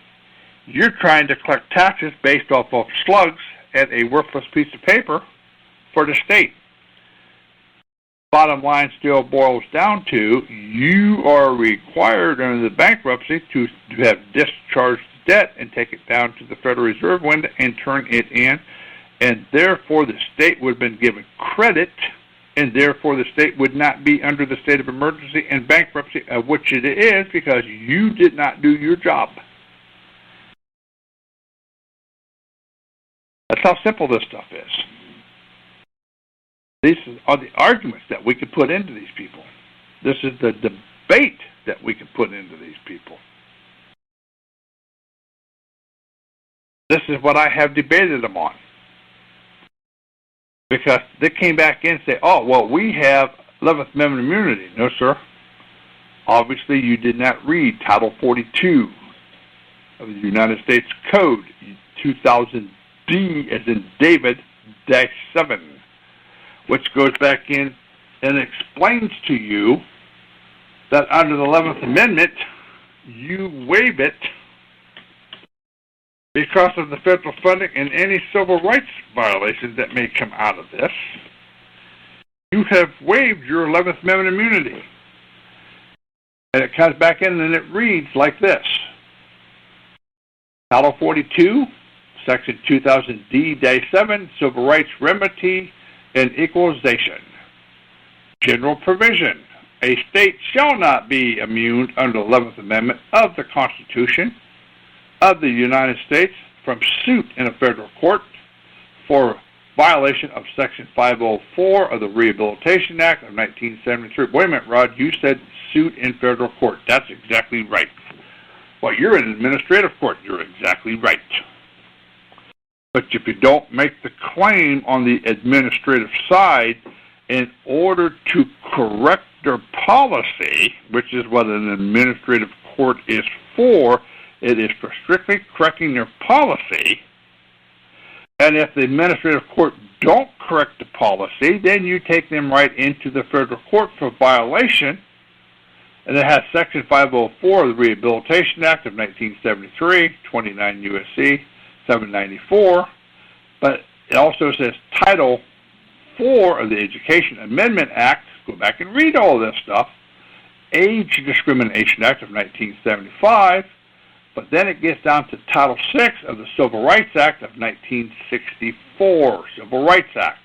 you're trying to collect taxes based off of slugs and a worthless piece of paper for the state. Bottom line still boils down to you are required under the bankruptcy to have discharged debt and take it down to the Federal Reserve window and turn it in, and therefore the state would have been given credit, and therefore the state would not be under the state of emergency and bankruptcy, of which it is because you did not do your job. That's how simple this stuff is. These are the arguments that we could put into these people. This is the debate that we could put into these people. This is what I have debated them on. Because they came back in and say, oh, well, we have 11th Amendment immunity. No, sir. Obviously, you did not read Title 42 of the United States Code, 2000D as in David, -7. Which goes back in and explains to you that under the 11th Amendment, you waive it because of the federal funding and any civil rights violations that may come out of this. You have waived your 11th Amendment immunity. And it comes back in and it reads like this. Title 42, Section 2000D-7, Civil Rights Remedy and Equalization. General provision. A state shall not be immune under the 11th Amendment of the Constitution of the United States from suit in a federal court for violation of Section 504 of the Rehabilitation Act of 1973. Wait a minute, Rod, you said suit in federal court. That's exactly right. Well, you're in administrative court. You're exactly right. But if you don't make the claim on the administrative side, in order to correct their policy, which is what an administrative court is for, it is for strictly correcting their policy. And if the administrative court don't correct the policy, then you take them right into the federal court for violation. And it has Section 504 of the Rehabilitation Act of 1973, 29 U.S.C. 794. But it also says Title 4 of the Education Amendment Act. Go back and read all of this stuff. Age Discrimination Act of 1975. But then it gets down to Title 6 of the Civil Rights Act of 1964, Civil Rights Act,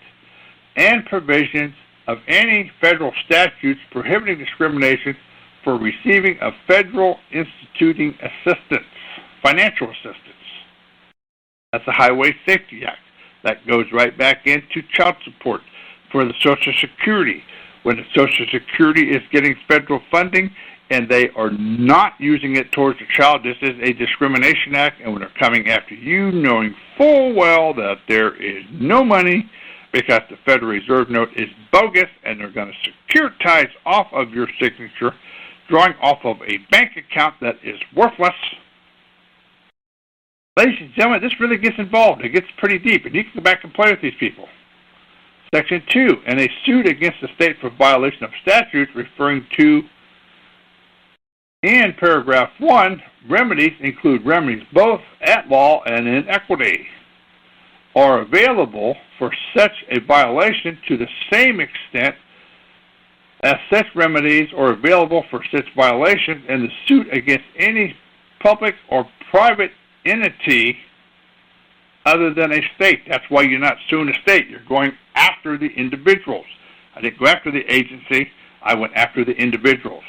and provisions of any federal statutes prohibiting discrimination for receiving of federal instituting assistance, financial assistance. That's the Highway Safety Act. That goes right back into child support for the Social Security. When the Social Security is getting federal funding, and they are not using it towards the child, this is a discrimination act, and when they're coming after you, knowing full well that there is no money because the Federal Reserve note is bogus, and they're going to securitize off of your signature, drawing off of a bank account that is worthless. Ladies and gentlemen, this really gets involved. It gets pretty deep, and you can go back and play with these people. Section 2, and a suit against the state for violation of statutes referring to, in paragraph 1, remedies include remedies both at law and in equity, are available for such a violation to the same extent as such remedies are available for such violations in the suit against any public or private entity other than a state. That's why you're not suing a state. You're going after the individuals. I didn't go after the agency. I went after the individuals.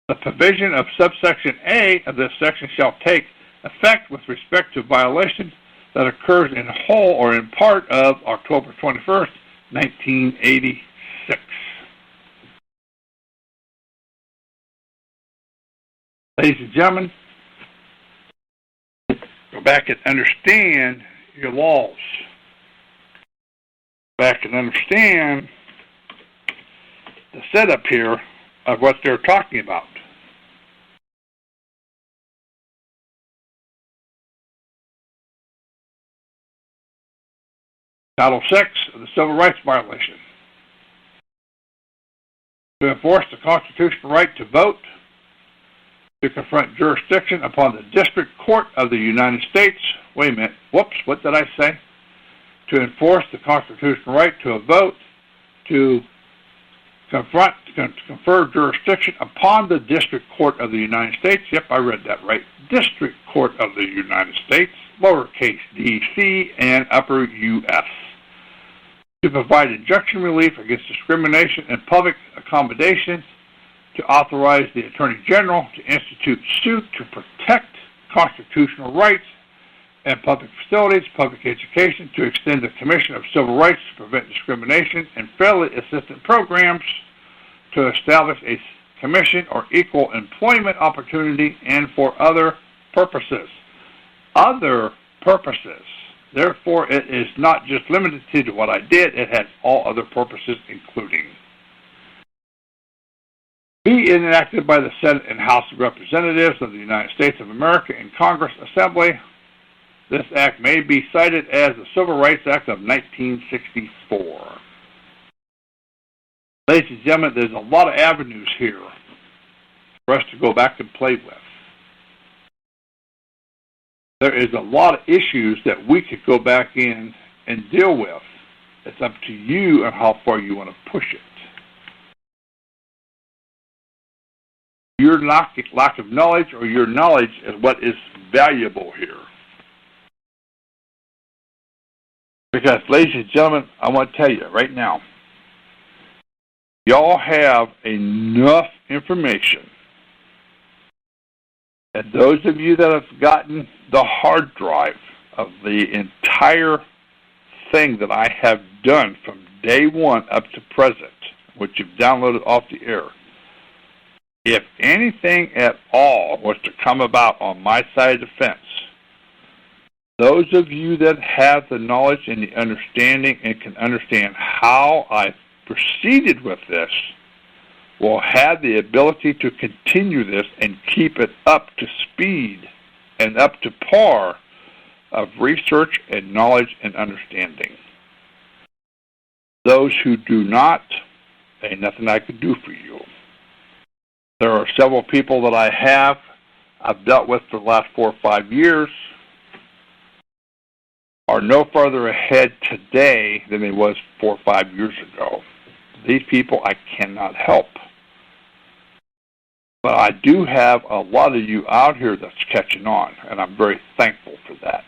The provision of subsection A of this section shall take effect with respect to violations that occurs in whole or in part of October 21st, 1986. Ladies and gentlemen, go back and understand your laws. Go back and understand the setup here of what they're talking about. Title 6 of the Civil Rights Violation. To enforce the constitutional right to vote, to confront jurisdiction upon the District Court of the United States. Wait a minute. Whoops, what did I say? To enforce the constitutional right to a vote, to confer jurisdiction upon the District Court of the United States. Yep, I read that right. District Court of the United States, lowercase d.c. and upper U.S. To provide injunction relief against discrimination and public accommodations, to authorize the Attorney General to institute suit to protect constitutional rights and public facilities, public education, to extend the Commission of Civil Rights to prevent discrimination and fairly assistance programs, to establish a commission or equal employment opportunity, and for other purposes. Other purposes. Therefore, it is not just limited to what I did. It has all other purposes, including be enacted by the Senate and House of Representatives of the United States of America and Congress Assembly. This act may be cited as the Civil Rights Act of 1964. Ladies and gentlemen, there's a lot of avenues here for us to go back and play with. There is a lot of issues that we could go back in and deal with. It's up to you and how far you want to push it. Your lack of knowledge or your knowledge is what is valuable here. Because, ladies and gentlemen, I want to tell you right now, y'all have enough information. And those of you that have gotten the hard drive of the entire thing that I have done from day one up to present, which you've downloaded off the air, if anything at all was to come about on my side of the fence, those of you that have the knowledge and the understanding and can understand how I proceeded with this will have the ability to continue this and keep it up to speed and up to par of research and knowledge and understanding. Those who do not, ain't nothing I could do for you. There are several people that I've dealt with for the last 4 or 5 years, are no further ahead today than they was 4 or 5 years ago. These people I cannot help. But I do have a lot of you out here that's catching on, and I'm very thankful for that.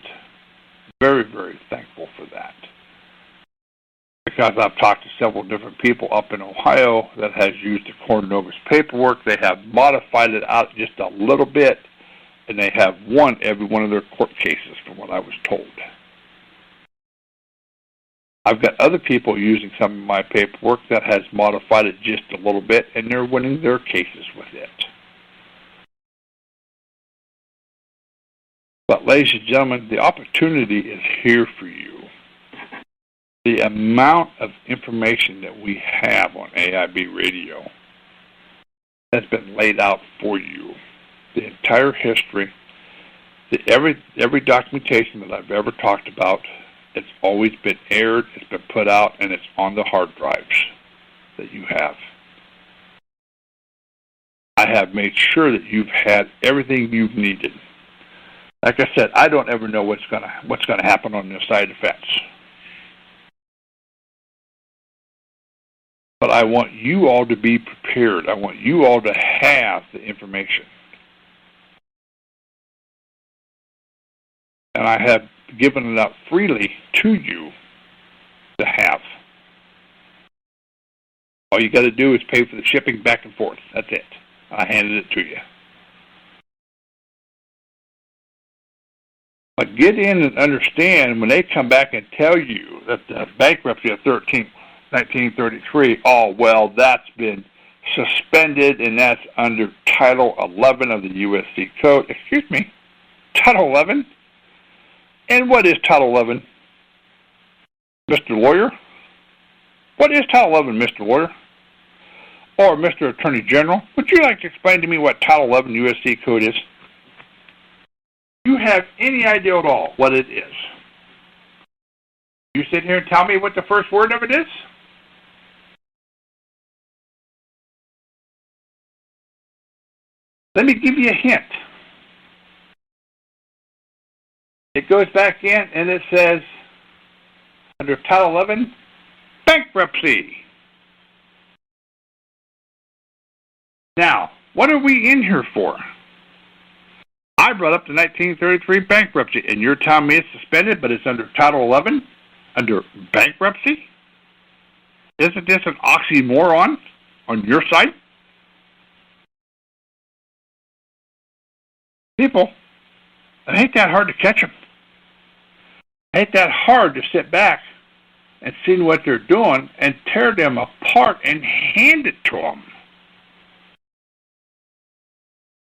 Very, very thankful for that. Because I've talked to several different people up in Ohio that has used the Coronavirus paperwork. They have modified it out just a little bit, and they have won every one of their court cases from what I was told. I've got other people using some of my paperwork that has modified it just a little bit, and they're winning their cases with it. But ladies and gentlemen, the opportunity is here for you. The amount of information that we have on AIB Radio has been laid out for you. The entire history, every documentation that I've ever talked about, it's always been aired, it's been put out, and it's on the hard drives that you have. I have made sure that you've had everything you've needed. Like I said, I don't ever know what's gonna happen on this side of the fence. But I want you all to be prepared. I want you all to have the information. And I have given it out freely to you to have. All you got to do is pay for the shipping back and forth. That's it. I handed it to you. But get in and understand when they come back and tell you that the bankruptcy of 1933, oh, well, that's been suspended, and that's under Title 11 of the USC Code. Excuse me, Title 11? And what is Title 11, Mr. Lawyer? What is Title 11, Mr. Lawyer? Or Mr. Attorney General? Would you like to explain to me what Title 11 USC Code is? Do you have any idea at all what it is? You sit here and tell me what the first word of it is? Let me give you a hint. It goes back in and it says, under Title 11, bankruptcy. Now, what are we in here for? I brought up the 1933 bankruptcy, and you're telling me it's suspended, but it's under Title 11, under bankruptcy? Isn't this an oxymoron on your side? People, it ain't that hard to catch them. It ain't that hard to sit back and see what they're doing and tear them apart and hand it to them.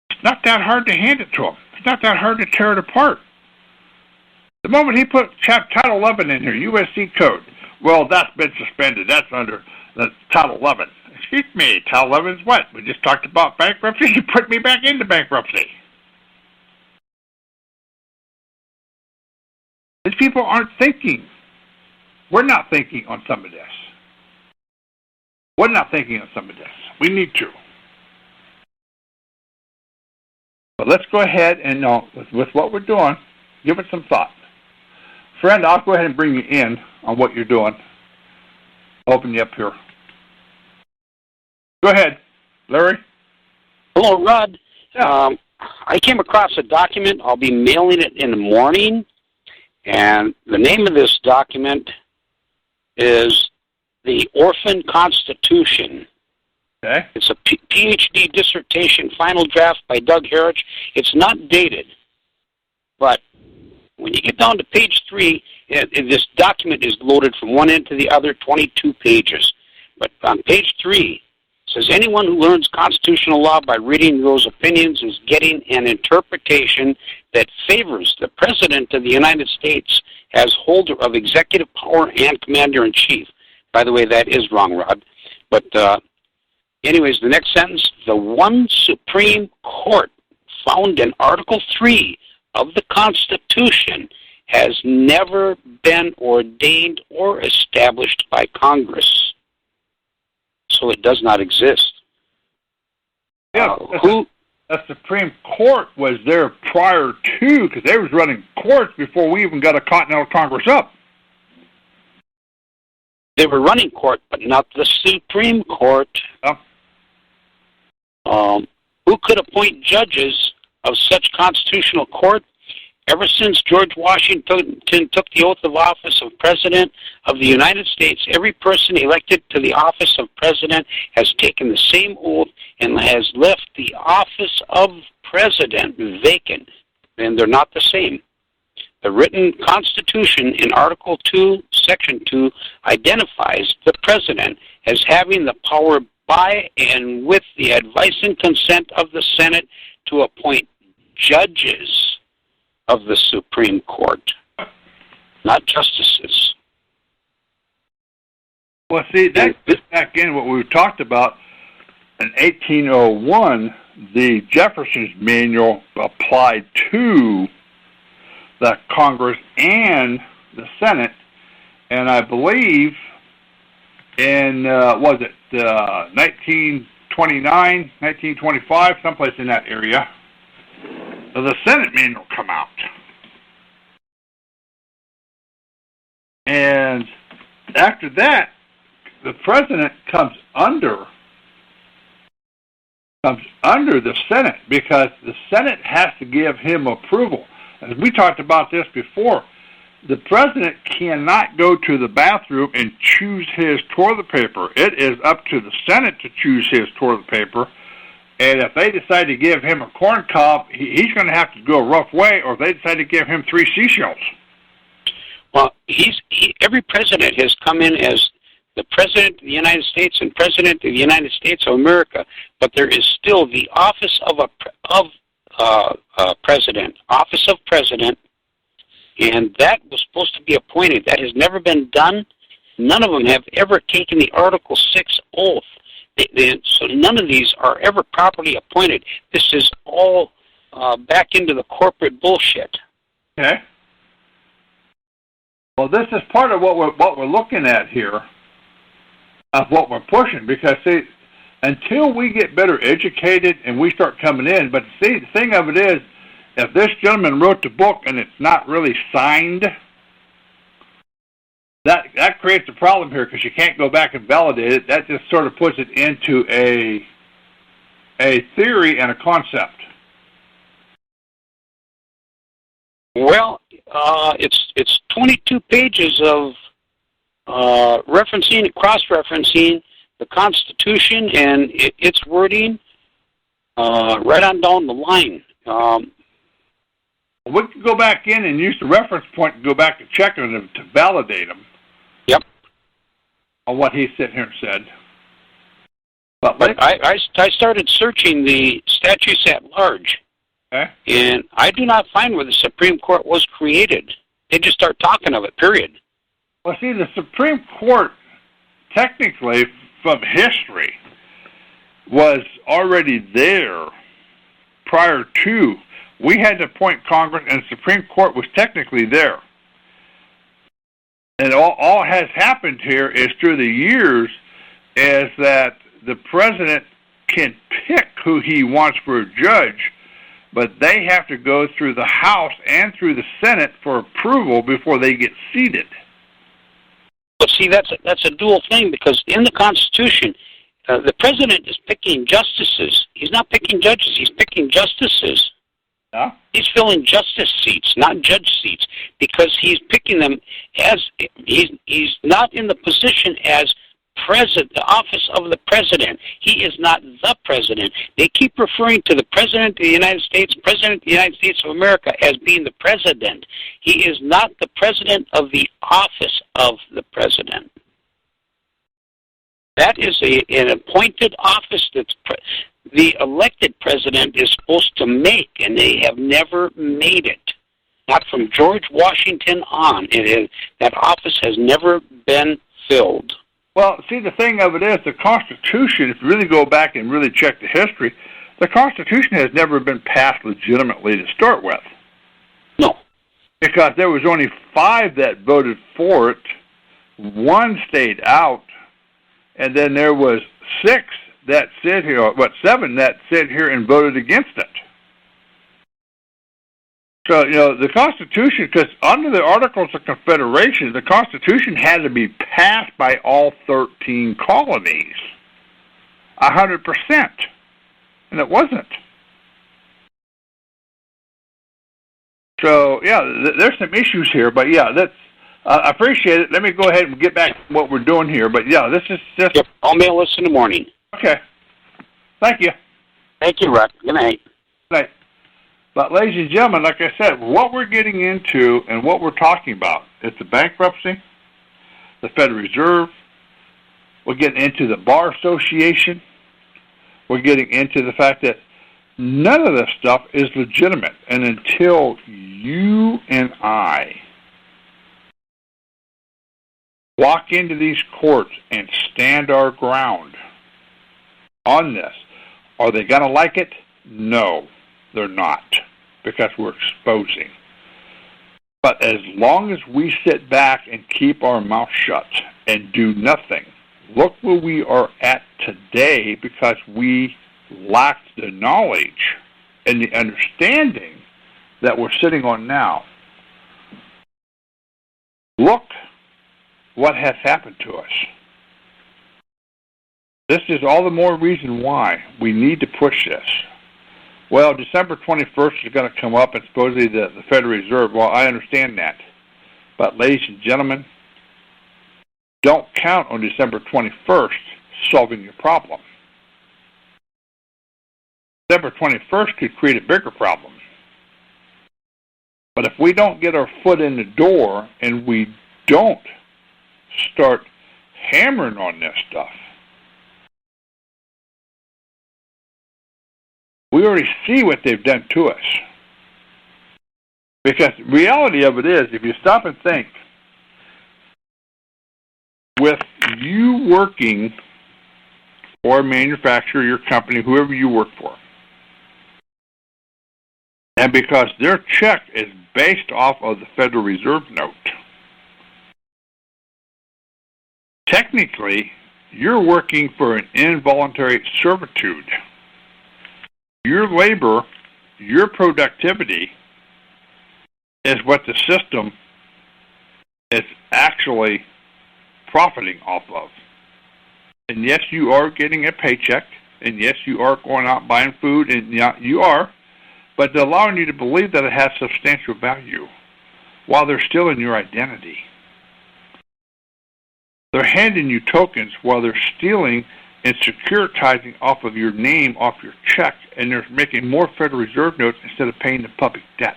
It's not that hard to hand it to them. It's not that hard to tear it apart. The moment he put Title 11 in here, USC Code, well, that's been suspended. That's under Title 11. Excuse me, Title 11 is what? We just talked about bankruptcy. You put me back into bankruptcy. These people aren't thinking. We're not thinking on some of this. We're not thinking on some of this. We need to. But let's go ahead and, with what we're doing, give it some thought. Friend, I'll go ahead and bring you in on what you're doing. Open you up here. Go ahead, Larry. Hello, Rod. Yeah. I came across a document. I'll be mailing it in the morning. And the name of this document is the Orphan Constitution. Okay. It's a PhD dissertation, final draft by Doug Harrich. It's not dated, but when you get down to page 3, this document is loaded from one end to the other, 22 pages. But on page 3, it says, anyone who learns constitutional law by reading those opinions is getting an interpretation that favors the President of the United States as holder of executive power and commander-in-chief. By the way, that is wrong, Rod. But anyways, the next sentence, the one Supreme Court found in Article 3 of the Constitution has never been ordained or established by Congress. So it does not exist. Yeah, the Supreme Court was there prior to, because they was running courts before we even got a Continental Congress up. They were running court, but not the Supreme Court. Who could appoint judges of such constitutional court? Ever since George Washington took the oath of office of President of the United States, every person elected to the office of President has taken the same oath and has left the office of President vacant, and they're not the same. The written Constitution in Article 2, Section 2, identifies the President as having the power by and with the advice and consent of the Senate to appoint judges of the Supreme Court, not justices. Well, see, that gets back in what we talked about. In 1801, the Jefferson's Manual applied to the Congress and the Senate, and I believe in, 1929, 1925, someplace in that area, the Senate Manual come out. And after that, the President comes under the Senate, because the Senate has to give him approval. As we talked about this before, the President cannot go to the bathroom and choose his toilet paper. It is up to the Senate to choose his toilet paper. And if they decide to give him a corn cob, he's going to have to go a rough way, or if they decide to give him 3 seashells. Well, every president has come in as the President of the United States and President of the United States of America, but there is still the office of President, office of President, and that was supposed to be appointed. That has never been done. None of them have ever taken the Article 6 oath. So none of these are ever properly appointed. This is all back into the corporate bullshit. Okay. Well, this is part of what we're looking at here, of what we're pushing, because see, until we get better educated and we start coming in, but see, the thing of it is, if this gentleman wrote the book and it's not really signed, that creates a problem here, because you can't go back and validate it. That just sort of puts it into a theory and a concept. Well, it's 22 pages of referencing and cross-referencing the Constitution and its wording right on down the line. We can go back in and use the reference point and go back and check them to validate them. Yep. On what he sit here and said. But I started searching the statutes at large, okay, and I do not find where the Supreme Court was created. They just start talking of it, period. Well, see, the Supreme Court, technically, from history, was already there prior to. We had to appoint Congress, and the Supreme Court was technically there. And all has happened here is through the years is that the President can pick who he wants for a judge, but they have to go through the House and through the Senate for approval before they get seated. But see, that's a dual thing, because in the Constitution, the President is picking justices. He's not picking judges. He's picking justices. Yeah. He's filling justice seats, not judge seats, because he's picking them as he's not in the position as the office of the president. He is not the president. They keep referring to the president of the United States of America as being the president. He is not the president of the office of the president. That is an appointed office that the elected president is supposed to make, and they have never made it. Not from George Washington on. That office has never been filled. Well, see, the thing of it is, the Constitution, if you really go back and really check the history, the Constitution has never been passed legitimately to start with. No. Because there was only 5 that voted for it, 1 stayed out, and then there was 6 that sit here, 7 that sit here and voted against it. So, the Constitution, because under the Articles of Confederation, the Constitution had to be passed by all 13 colonies, 100%, and it wasn't. So, yeah, there's some issues here, but yeah, I appreciate it. Let me go ahead and get back to what we're doing here, but yeah, this is just... Yep, I'll mail this in the morning. Okay. Thank you. Thank you, Ruck. Good night. Good night. But, ladies and gentlemen, like I said, what we're getting into and what we're talking about is the bankruptcy, the Federal Reserve. We're getting into the Bar Association. We're getting into the fact that none of this stuff is legitimate. And until you and I walk into these courts and stand our ground on this, are they going to like it? No. They're not, because we're exposing. But as long as we sit back and keep our mouth shut and do nothing, look where we are at today because we lacked the knowledge and the understanding that we're sitting on now. Look what has happened to us. This is all the more reason why we need to push this. Well, December 21st is going to come up, and supposedly the Federal Reserve. Well, I understand that. But, ladies and gentlemen, don't count on December 21st solving your problem. December 21st could create a bigger problem. But if we don't get our foot in the door and we don't start hammering on this stuff, we already see what they've done to us. Because the reality of it is, if you stop and think, with you working for a manufacturer, your company, whoever you work for, and because their check is based off of the Federal Reserve note, technically, you're working for an involuntary servitude. Your labor, your productivity is what the system is actually profiting off of. And yes, you are getting a paycheck, and yes, you are going out buying food, and yeah, you are, but they're allowing you to believe that it has substantial value while they're still in your identity. They're handing you tokens while they're stealing and securitizing off of your name, off your check, and they're making more Federal Reserve notes instead of paying the public debt.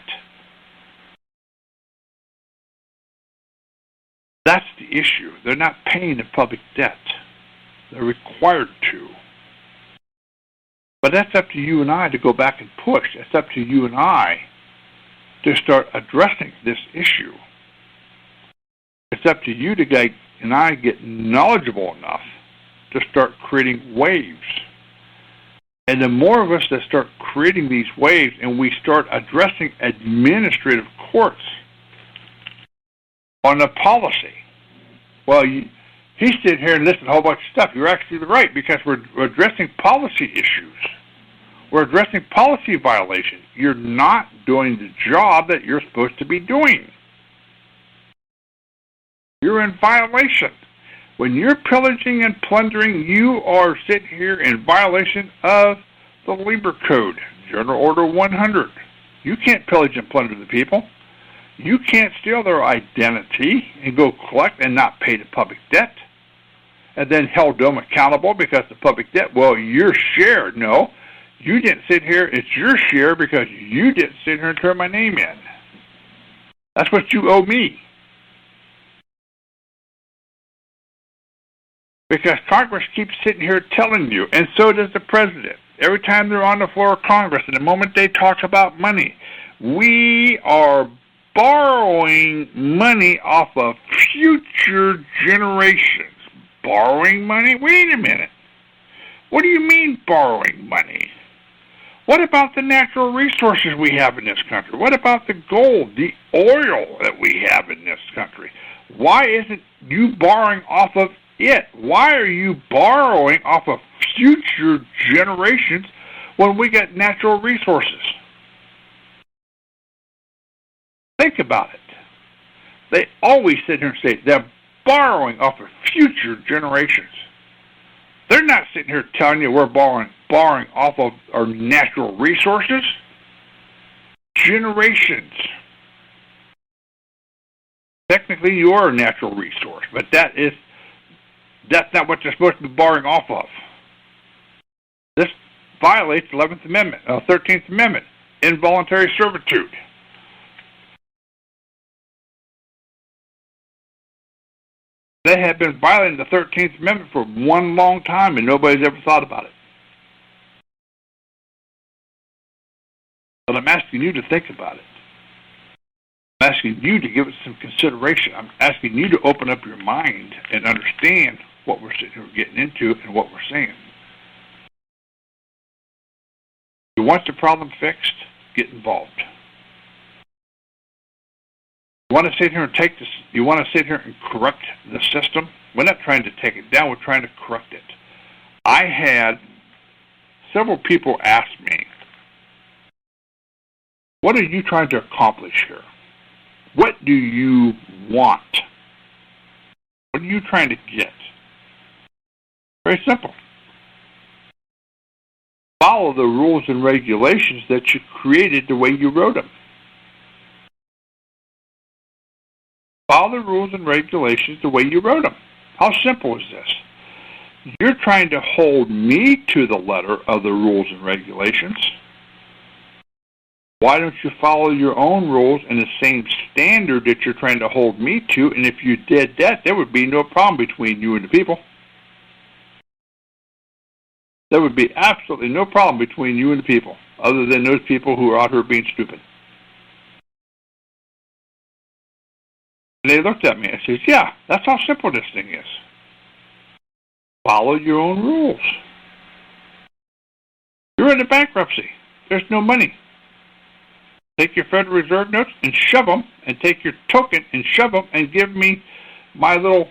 That's the issue. They're not paying the public debt. They're required to. But that's up to you and I to go back and push. It's up to you and I to start addressing this issue. It's up to you to get and I get knowledgeable enough to start creating waves. And the more of us that start creating these waves and we start addressing administrative courts on the policy. Well, he stood here and listed a whole bunch of stuff. You're actually right, because we're addressing policy issues. We're addressing policy violations. You're not doing the job that you're supposed to be doing. You're in violation. When you're pillaging and plundering, you are sitting here in violation of the Labor Code, General Order 100. You can't pillage and plunder the people. You can't steal their identity and go collect and not pay the public debt. and then held them accountable because the public debt, well, your share. No, you didn't sit here. It's your share because you didn't sit here and turn my name in. That's what you owe me. Because Congress keeps sitting here telling you, and so does the president. Every time they're on the floor of Congress, and the moment they talk about money, we are borrowing money off of future generations. Borrowing money? Wait a minute. What do you mean borrowing money? What about the natural resources we have in this country? What about the gold, the oil that we have in this country? Why isn't you borrowing off of it? Why are you borrowing off of future generations when we got natural resources? Think about it. They always sit here and say they're borrowing off of future generations. They're not sitting here telling you we're borrowing off of our natural resources. Generations. Technically, you are a natural resource, but that's not what you're supposed to be borrowing off of. This violates the 11th Amendment, 13th Amendment, involuntary servitude. They have been violating the 13th Amendment for one long time, and nobody's ever thought about it. But I'm asking you to think about it. I'm asking you to give it some consideration. I'm asking you to open up your mind and understand what we're sitting here getting into and what we're saying. You want the problem fixed? Get involved. You want to sit here and take this? You want to sit here and correct the system? We're not trying to take it down. We're trying to correct it. I had several people ask me, "What are you trying to accomplish here? What do you want? What are you trying to get?" Very simple. Follow the rules and regulations that you created the way you wrote them. Follow the rules and regulations the way you wrote them. How simple is this? You're trying to hold me to the letter of the rules and regulations. Why don't you follow your own rules and the same standard that you're trying to hold me to? And if you did that, there would be no problem between you and the people. There would be absolutely no problem between you and the people, other than those people who are out here being stupid. And they looked at me and said, "Yeah, that's how simple this thing is. Follow your own rules. You're in a bankruptcy. There's no money. Take your Federal Reserve notes and shove them, and take your token and shove them, and give me my little,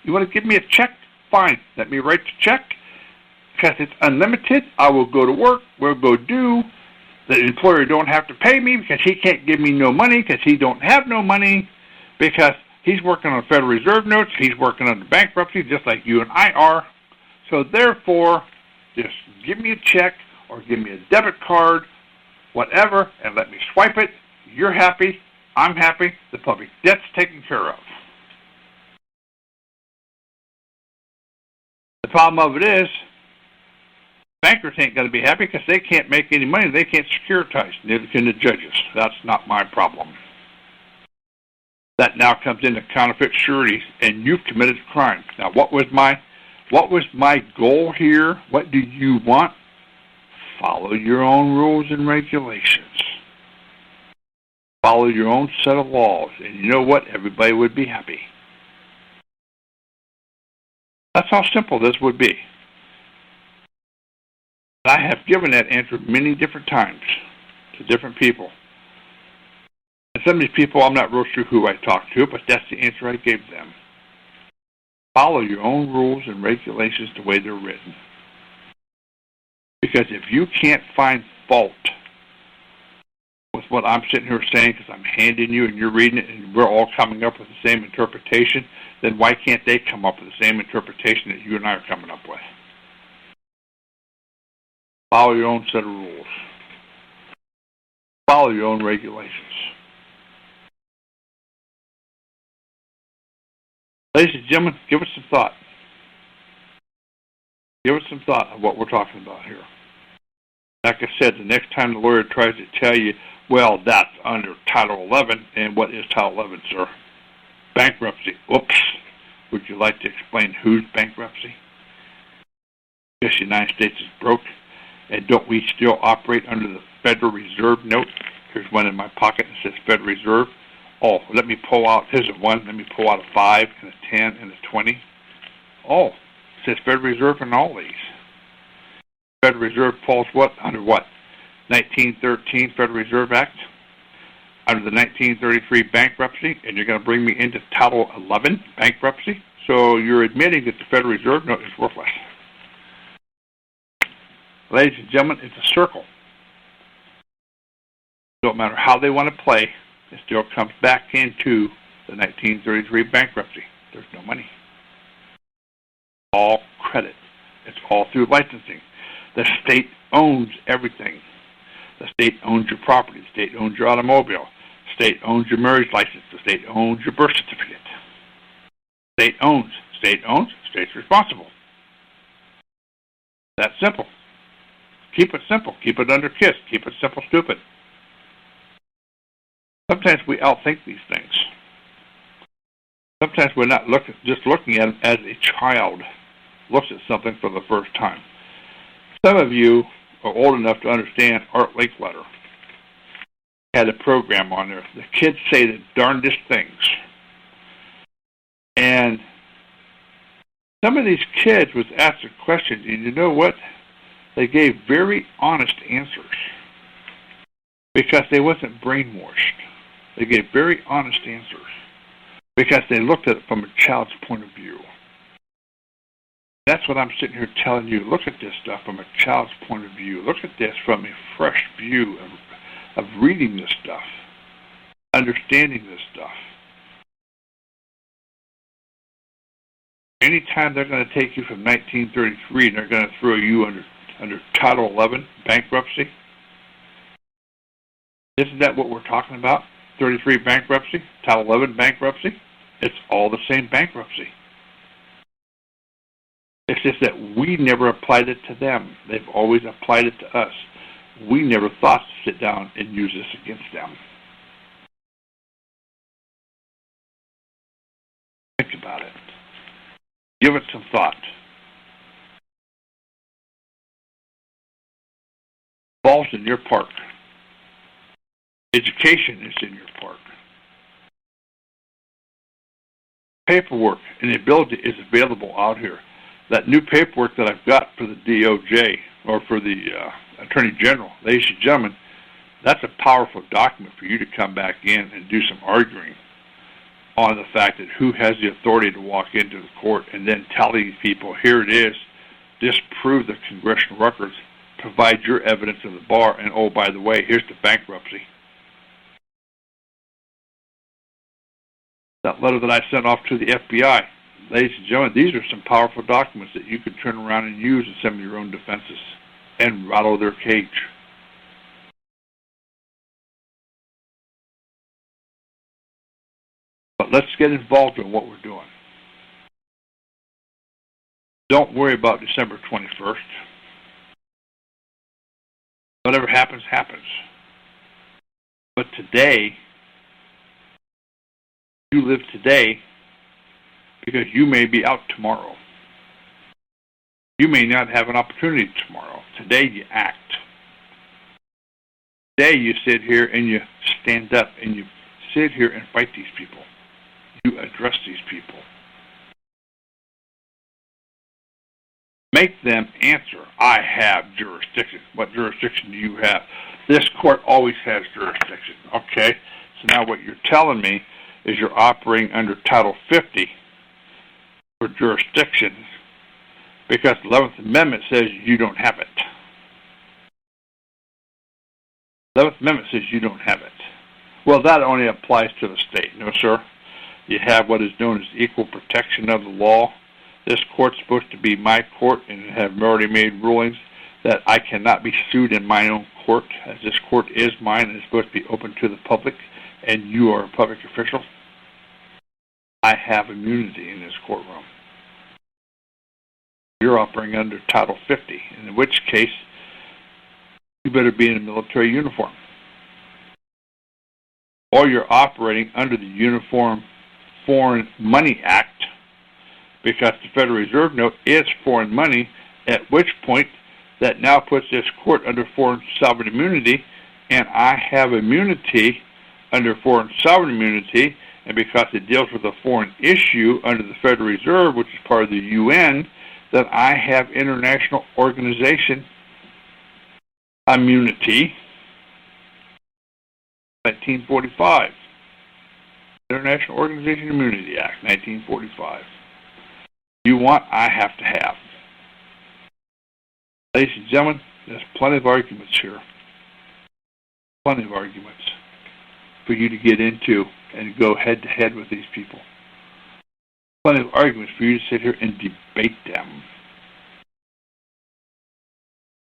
you want to give me a check? Fine. Let me write the check. Because it's unlimited, I will go to work, we'll go do. The employer don't have to pay me because he can't give me no money because he don't have no money because he's working on Federal Reserve notes, he's working on the bankruptcy just like you and I are. So therefore, just give me a check or give me a debit card, whatever, and let me swipe it. You're happy, I'm happy, the public debt's taken care of." The problem of it is, bankers ain't going to be happy because they can't make any money. They can't securitize. Neither can the judges. That's not my problem. That now comes into counterfeit sureties, and you've committed a crime. Now, what was my goal here? What do you want? Follow your own rules and regulations. Follow your own set of laws, and you know what? Everybody would be happy. That's how simple this would be. I have given that answer many different times to different people. And some of these people, I'm not real sure who I talked to, but that's the answer I gave them. Follow your own rules and regulations the way they're written. Because if you can't find fault with what I'm sitting here saying, because I'm handing you and you're reading it and we're all coming up with the same interpretation, then why can't they come up with the same interpretation that you and I are coming up with? Follow your own set of rules. Follow your own regulations. Ladies and gentlemen, give it some thought. Give it some thought of what we're talking about here. Like I said, the next time the lawyer tries to tell you, well, that's under Title 11, and what is Title 11, sir? Bankruptcy. Oops. Would you like to explain whose bankruptcy? Yes, the United States is broke, and don't we still operate under the Federal Reserve note? Here's one in my pocket that says Federal Reserve. Oh, let me pull out, here's a 1, let me pull out a 5, and a 10, and a 20. Oh, it says Federal Reserve in all these. Federal Reserve falls what? Under what? 1913 Federal Reserve Act? Under the 1933 bankruptcy, and you're going to bring me into Title 11 bankruptcy? So you're admitting that the Federal Reserve note is worthless. Ladies and gentlemen, it's a circle. Don't matter how they want to play, it still comes back into the 1933 bankruptcy. There's no money. All credit. It's all through licensing. The state owns everything. The state owns your property. The state owns your automobile. The state owns your marriage license. The state owns your birth certificate. The state owns. The state owns. The state's responsible. That's simple. Keep it simple. Keep it under KISS. Keep it simple, stupid. Sometimes we outthink these things. Sometimes we're not just looking at them as a child looks at something for the first time. Some of you are old enough to understand Art Linkletter. Had a program on there. The kids say the darndest things. And some of these kids was asked a question, and you know what? They gave very honest answers because they wasn't brainwashed. They gave very honest answers because they looked at it from a child's point of view. That's what I'm sitting here telling you. Look at this stuff from a child's point of view. Look at this from a fresh view of reading this stuff, understanding this stuff. Anytime they're going to take you from 1933 and they're going to throw you under Title 11 bankruptcy, isn't that what we're talking about? 33 bankruptcy, Title 11 bankruptcy? It's all the same bankruptcy. It's just that we never applied it to them. They've always applied it to us. We never thought to sit down and use this against them. Think about it. Give it some thought. Ball's in your park. Education is in your park. Paperwork and the ability is available out here. That new paperwork that I've got for the DOJ or for the Attorney General, ladies and gentlemen, that's a powerful document for you to come back in and do some arguing on the fact that who has the authority to walk into the court and then tell these people, here it is, disprove the congressional records, provide your evidence in the bar, and oh, by the way, here's the bankruptcy. That letter that I sent off to the FBI, ladies and gentlemen, these are some powerful documents that you could turn around and use in some of your own defenses and rattle their cage. But let's get involved in what we're doing. Don't worry about December 21st. Whatever happens, happens. But today, you live today because you may be out tomorrow. You may not have an opportunity tomorrow. Today you act. Today you sit here and you stand up and you sit here and fight these people. You address these people. Make them answer. I have jurisdiction. What jurisdiction do you have? This court always has jurisdiction. Okay? So now what you're telling me is you're operating under Title 50 for jurisdiction because the 11th Amendment says you don't have it. The 11th Amendment says you don't have it. Well, that only applies to the state. No, sir. You have what is known as equal protection of the law. This court's supposed to be my court and have already made rulings that I cannot be sued in my own court, as this court is mine and is supposed to be open to the public, and you are a public official. I have immunity in this courtroom. you're operating under Title 50, in which case you better be in a military uniform. Or you're operating under the Uniform Foreign Money Act, because the Federal Reserve note is foreign money, at which point that now puts this court under foreign sovereign immunity, and I have immunity under foreign sovereign immunity, and because it deals with a foreign issue under the Federal Reserve, which is part of the UN, then I have international organization immunity. 1945. International Organization Immunity Act, 1945. You want, I have to have. Ladies and gentlemen, there's plenty of arguments here. Plenty of arguments for you to get into and go head-to-head with these people. Plenty of arguments for you to sit here and debate them.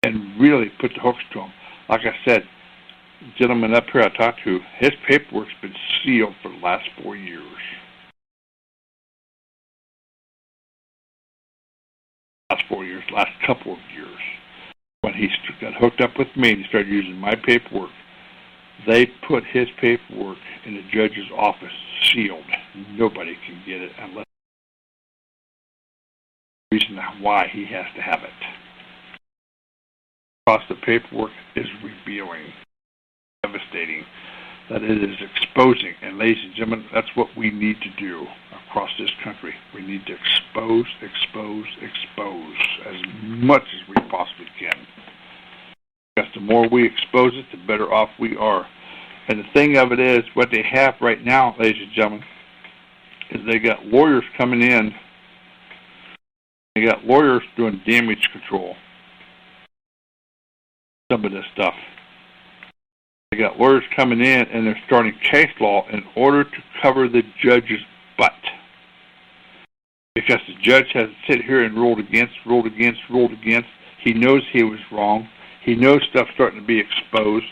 And really put the hooks to them. Like I said, the gentleman up here I talked to, his paperwork's been sealed for the last 4 years. Last 4 years, last couple of years. When he got hooked up with me and he started using my paperwork, they put his paperwork in the judge's office sealed. Nobody can get it unless the reason why he has to have it. Because the paperwork is revealing, devastating, that it is exposing. And ladies and gentlemen, that's what we need to do across this country. We need to expose as much as we possibly can. Because the more we expose it, the better off we are. And the thing of it is, what they have right now, ladies and gentlemen, is they got lawyers coming in. They got lawyers doing damage control. Some of this stuff. They got lawyers coming in and they're starting case law in order to cover the judge's butt. Because the judge has to sit here and ruled against. He knows he was wrong. He knows stuff's starting to be exposed.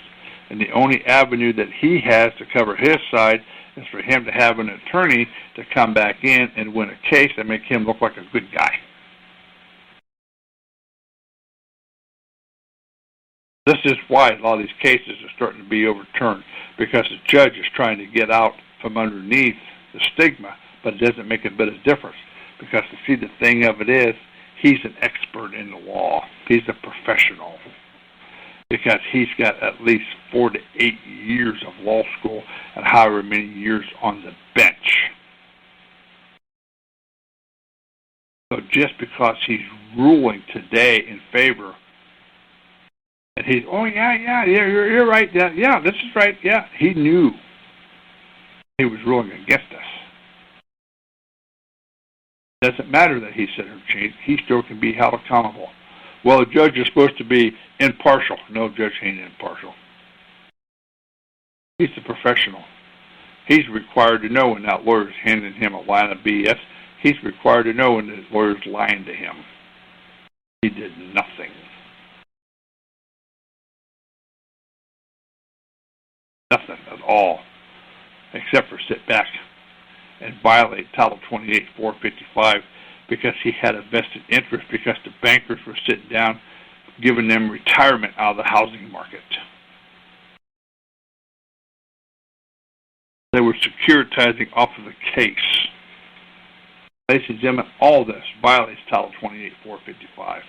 And the only avenue that he has to cover his side is for him to have an attorney to come back in and win a case and make him look like a good guy. This is why a lot of these cases are starting to be overturned, because the judge is trying to get out from underneath the stigma, but it doesn't make a bit of difference. Because, see, the thing of it is, he's an expert in the law. He's a professional. Because he's got at least 4 to 8 years of law school and however many years on the bench. So just because he's ruling today in favor, and he's, oh, yeah, you're right, yeah, this is right, yeah. He knew he was ruling against us. It doesn't matter that he said or changed. He still can be held accountable. Well, a judge is supposed to be impartial. No, judge ain't impartial. He's a professional. He's required to know when that lawyer's handing him a line of BS. He's required to know when the lawyer's lying to him. He did nothing. Nothing at all, except for sit back and violate Title 28, 455, because he had a vested interest, because the bankers were sitting down giving them retirement out of the housing market. They were securitizing off of the case. Ladies and gentlemen, all this violates Title 28, 455.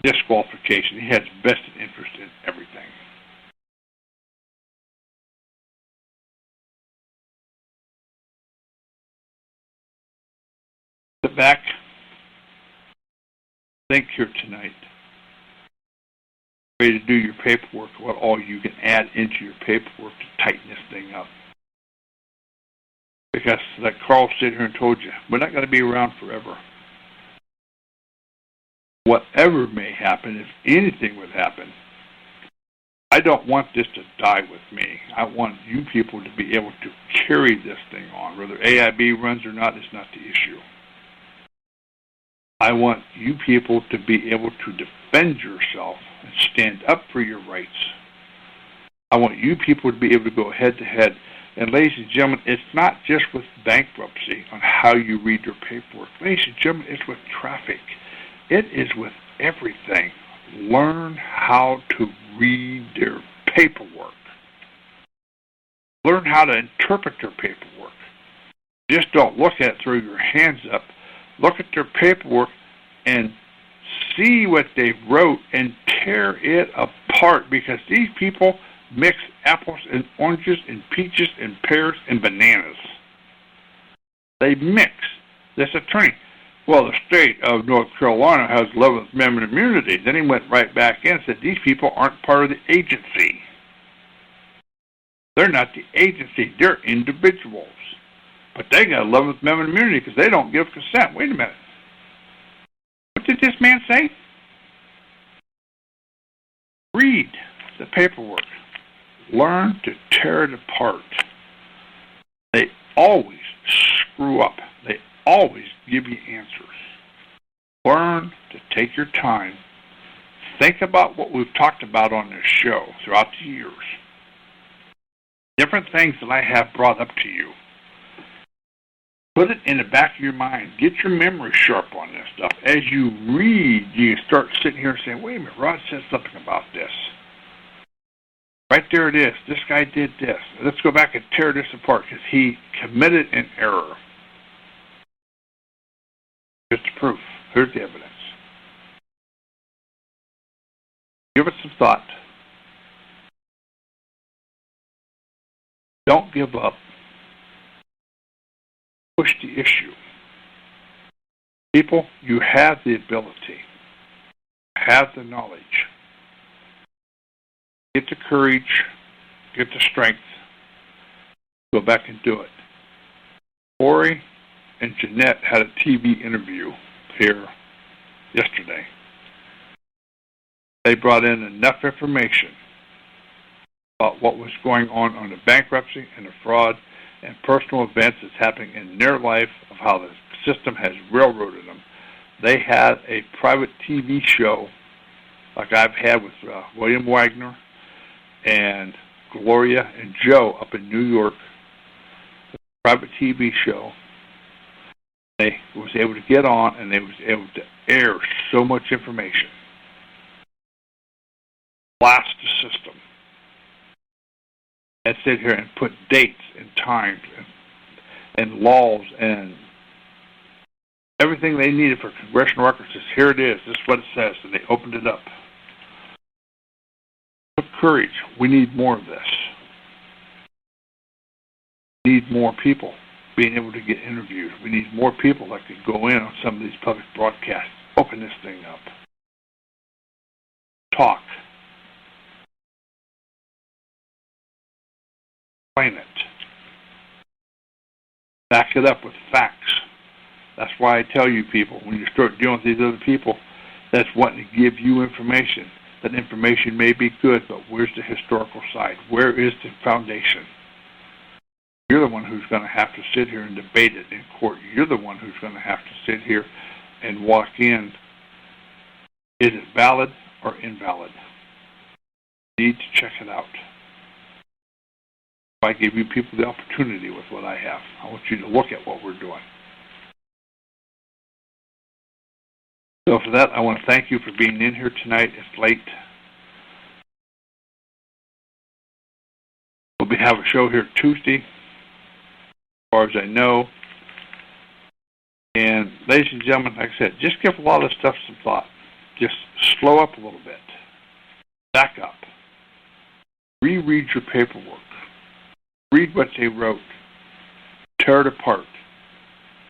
Disqualification. He has vested interest in everything. Sit back. Think here tonight. Ready to do your paperwork, what all you can add into your paperwork to tighten this thing up. Because like Carl stood here and told you, we're not going to be around forever. Whatever may happen, if anything would happen, I don't want this to die with me. I want you people to be able to carry this thing on. Whether AIB runs or not is not the issue. I want you people to be able to defend yourself and stand up for your rights. I want you people to be able to go head to head. And ladies and gentlemen, it's not just with bankruptcy on how you read your paperwork. Ladies and gentlemen, it's with traffic. It is with everything. Learn how to read their paperwork. Learn how to interpret their paperwork. Just don't look at it, throw your hands up. Look at their paperwork and see what they wrote and tear it apart, because these people mix apples and oranges and peaches and pears and bananas. They mix. This attorney, well, the state of North Carolina has 11th Amendment immunity. Then he went right back in and said, these people aren't part of the agency. They're not the agency. They're individuals. But they got 11th Amendment immunity because they don't give consent. Wait a minute. What did this man say? Read the paperwork. Learn to tear it apart. They always screw up. They always give you answers. Learn to take your time. Think about what we've talked about on this show throughout the years. Different things that I have brought up to you. Put it in the back of your mind. Get your memory sharp on this stuff. As you read, you start sitting here and saying, wait a minute, Rod said something about this. Right there it is. This guy did this. Let's go back and tear this apart because he committed an error. Here's the proof. Here's the evidence. Give it some thought. Don't give up. Push the issue. People, you have the ability, have the knowledge. Get the courage, get the strength, go back and do it. Corey and Jeanette had a TV interview here yesterday. They brought in enough information about what was going on the bankruptcy and the fraud and personal events that's happening in their life, of how the system has railroaded them. They had a private TV show like I've had with William Wagner and Gloria and Joe up in New York. A private TV show. They was able to get on and they was able to air so much information. Blast the system. And sit here and put dates and times and laws and everything they needed for congressional records. Says, here it is. This is what it says. And they opened it up. Took courage. We need more of this. We need more people being able to get interviewed. We need more people that could go in on some of these public broadcasts. Open this thing up. Talk. Explain it. Back it up with facts. That's why I tell you people, when you start dealing with these other people that's wanting to give you information, that information may be good, but where's the historical side? Where is the foundation? You're the one who's going to have to sit here and debate it in court. You're the one who's going to have to sit here and walk in. Is it valid or invalid? You need to check it out. I give you people the opportunity with what I have. I want you to look at what we're doing. So for that, I want to thank you for being in here tonight. It's late. We'll have a show here Tuesday, as far as I know. And ladies and gentlemen, like I said, just give a lot of stuff some thought. Just slow up a little bit. Back up. Reread your paperwork. Read what they wrote. Tear it apart.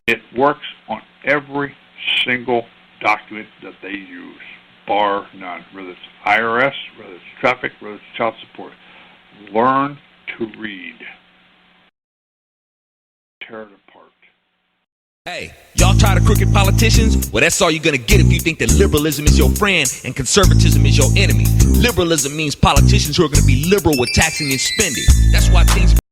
It works on every single document that they use, bar none. Whether it's IRS, whether it's traffic, whether it's child support. Learn to read. Tear it apart. Hey, y'all tired of crooked politicians? Well, that's all you're going to get if you think that liberalism is your friend and conservatism is your enemy. Liberalism means politicians who are going to be liberal with taxing and spending. That's why things